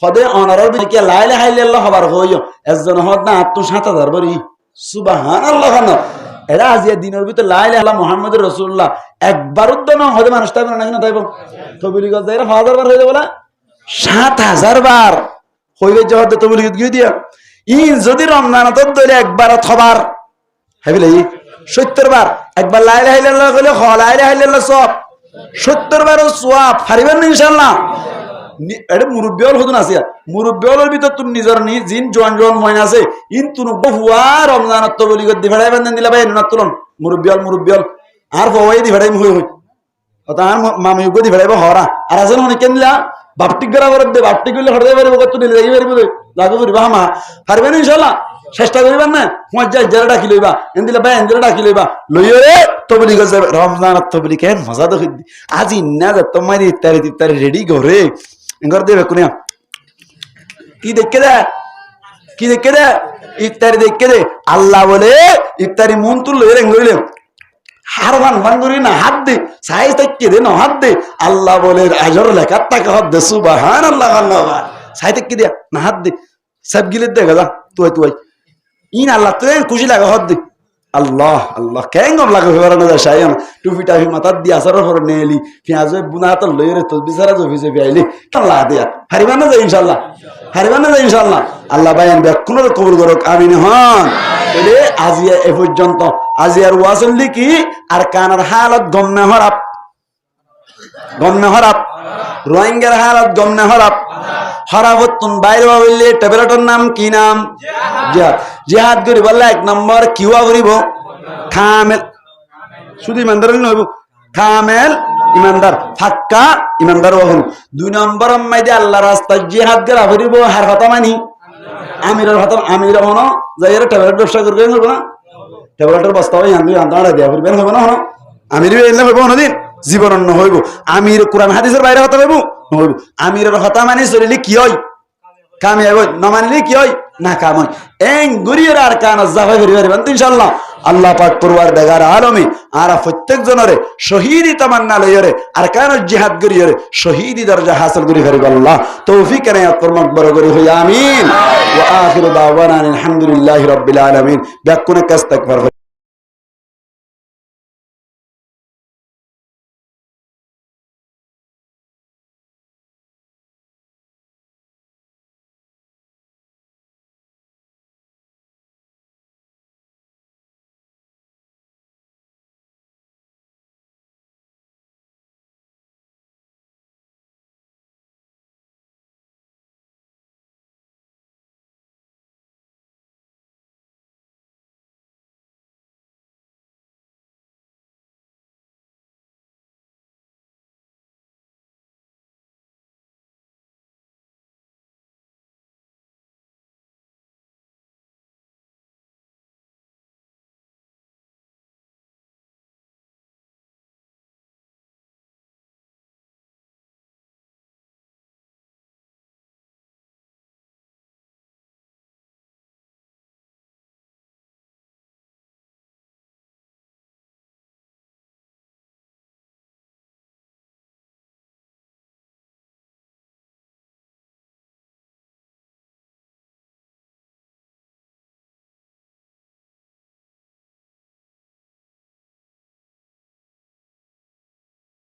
হদে অনারর বি কি লা ইলাহা ইল্লাল্লাহ হবার হইও একজন হদ না 7000 বারি সুবহানাল্লাহ না এরা আজিয়া দিনের ভিতর লা ইলাহা ইল্লাল্লাহ মুহাম্মদুর রাসূলুল্লাহ একবার উদ্দন হদে মানুষ তাই না না তাইব তো বলি গজ যাইরা 1000 বার হইবে বলা 7000 বার হইবে যে হদে তো বলি গজ গিয়ে দিয়া ই যদি রমজানত দইলে একবার থবার হেবিলে 70 বার একবার লা ইলাহা ইল্লাল্লাহ কইলে লা ইলাহা ইল্লাল্লাহ সব 70 বারও সওয়াব পারিবেন ইনশাআল্লাহ এটা মুরব্বিয়ল হদুন আছে মুরব্বিয়লের ভিতর তুই নিজের নি জিন জোয়ান জোয়ান ময়না আছে ইন্তু বহুয়া রমজানত তো বলি গদ দিভাড়াই বান্ধন দিলা ভাই না তুলন মুরব্বিয়ল আর বওয়াই দিভাড়াই হই হই তার মামি গদি ভাড়াই হরা আর আছেন অনেক কেনলা বাপটিক গরা বরদ দে বাপটিক গলে হড়াই পারিব কত দিলে যাই পারিব লাগু করিবা মা পারবেন ইনশাআল্লাহ চেষ্টা করিবেন না মজ্জা জরা ডাকি লইবা এন্দিলা ভাই এন্দিলা ডাকি লইবা লইও রে তো বলি গজ রমজানত তো বলি কেন মজা তো আজি না যত মারি ইফতারি রেডি করে ঘর দেবে কোনিয়া কি দেখে দে ইফতারি দেখে দে আল্লাহ বলে ইফতারি মন তুল লইলে হার ভান করি না হাত দে সাইজ দেখে দে না হাত দে আল্লাহ বলে আজর লেখা টাকা হাত দে সুবহানাল্লাহ আল্লাহ সাইজ দেখে দে না হাত দে সব গিলে দে গা তুই ইন আল্লাহ তুই খুশি লাগা হাত দে আল্লাহ আল্লাহ কেন লাগে হরানো যায় সাইন টুপি টাপি মাথার দিয়ে আসার পর নেলি পেঁয়াজ বুনা তো লইরে তো বিচারা জফি জফি আইলি আল্লাহ দিয়া হারিবা না যায় ইনশাআল্লাহ আল্লাহ বাইন বেক্ষণ কবুল করুক আমিন। হন বলে আজিয়া এ পর্যন্ত আজিয়ার ওয়াসলি কি আর কানার হালত গমনে হরাপ রোহিঙ্গার হালত গমনে হরাবতুন বাইরে বললে টেবলেটর নাম কি নাম জিহাদ করি বললে 1 নম্বর কিওয়া করিব কামেল শুধু ইমানদার নইব কামেল ইমানদার ফাক্কা ইমানদার হন 2 নম্বর মাইদে আল্লাহ রাস্তা জিহাদ করা করিব হার কথা মানি আমির হন যাইরা টেবলেট ব্যবসা করবে না টেবলেটের বস্তা হয় আন্দা দেয়া করবেন হবে না হন আমির এলে হইব কোনদিন জীবন অন্য হইব আমির কোরআন হাদিসের বাইরে হতা হইব হইব আমিরের হতা মানে চলিলে কি হয় কামি হইব না মানিলে কি হয় না কাম হয় এং গুরিয়ের আর কান জাফাই করি পারিবেন ইনশাআল্লাহ আল্লাহ পাক পরওয়ার দেগার আলমী আর প্রত্যেক জনরে শহীদি তামান্না লইরে আর কান জিহাদ করিরে শহীদি দরজা হাসিল করি পারিব আল্লাহ তৌফিক এনায়াত ফরমাক বড় করে হই আমিন ওয়া আখিরু দাওয়ানা আলহামদুলিল্লাহি রাব্বিল আলামিন ব্যাকুনে কাস্তাগফির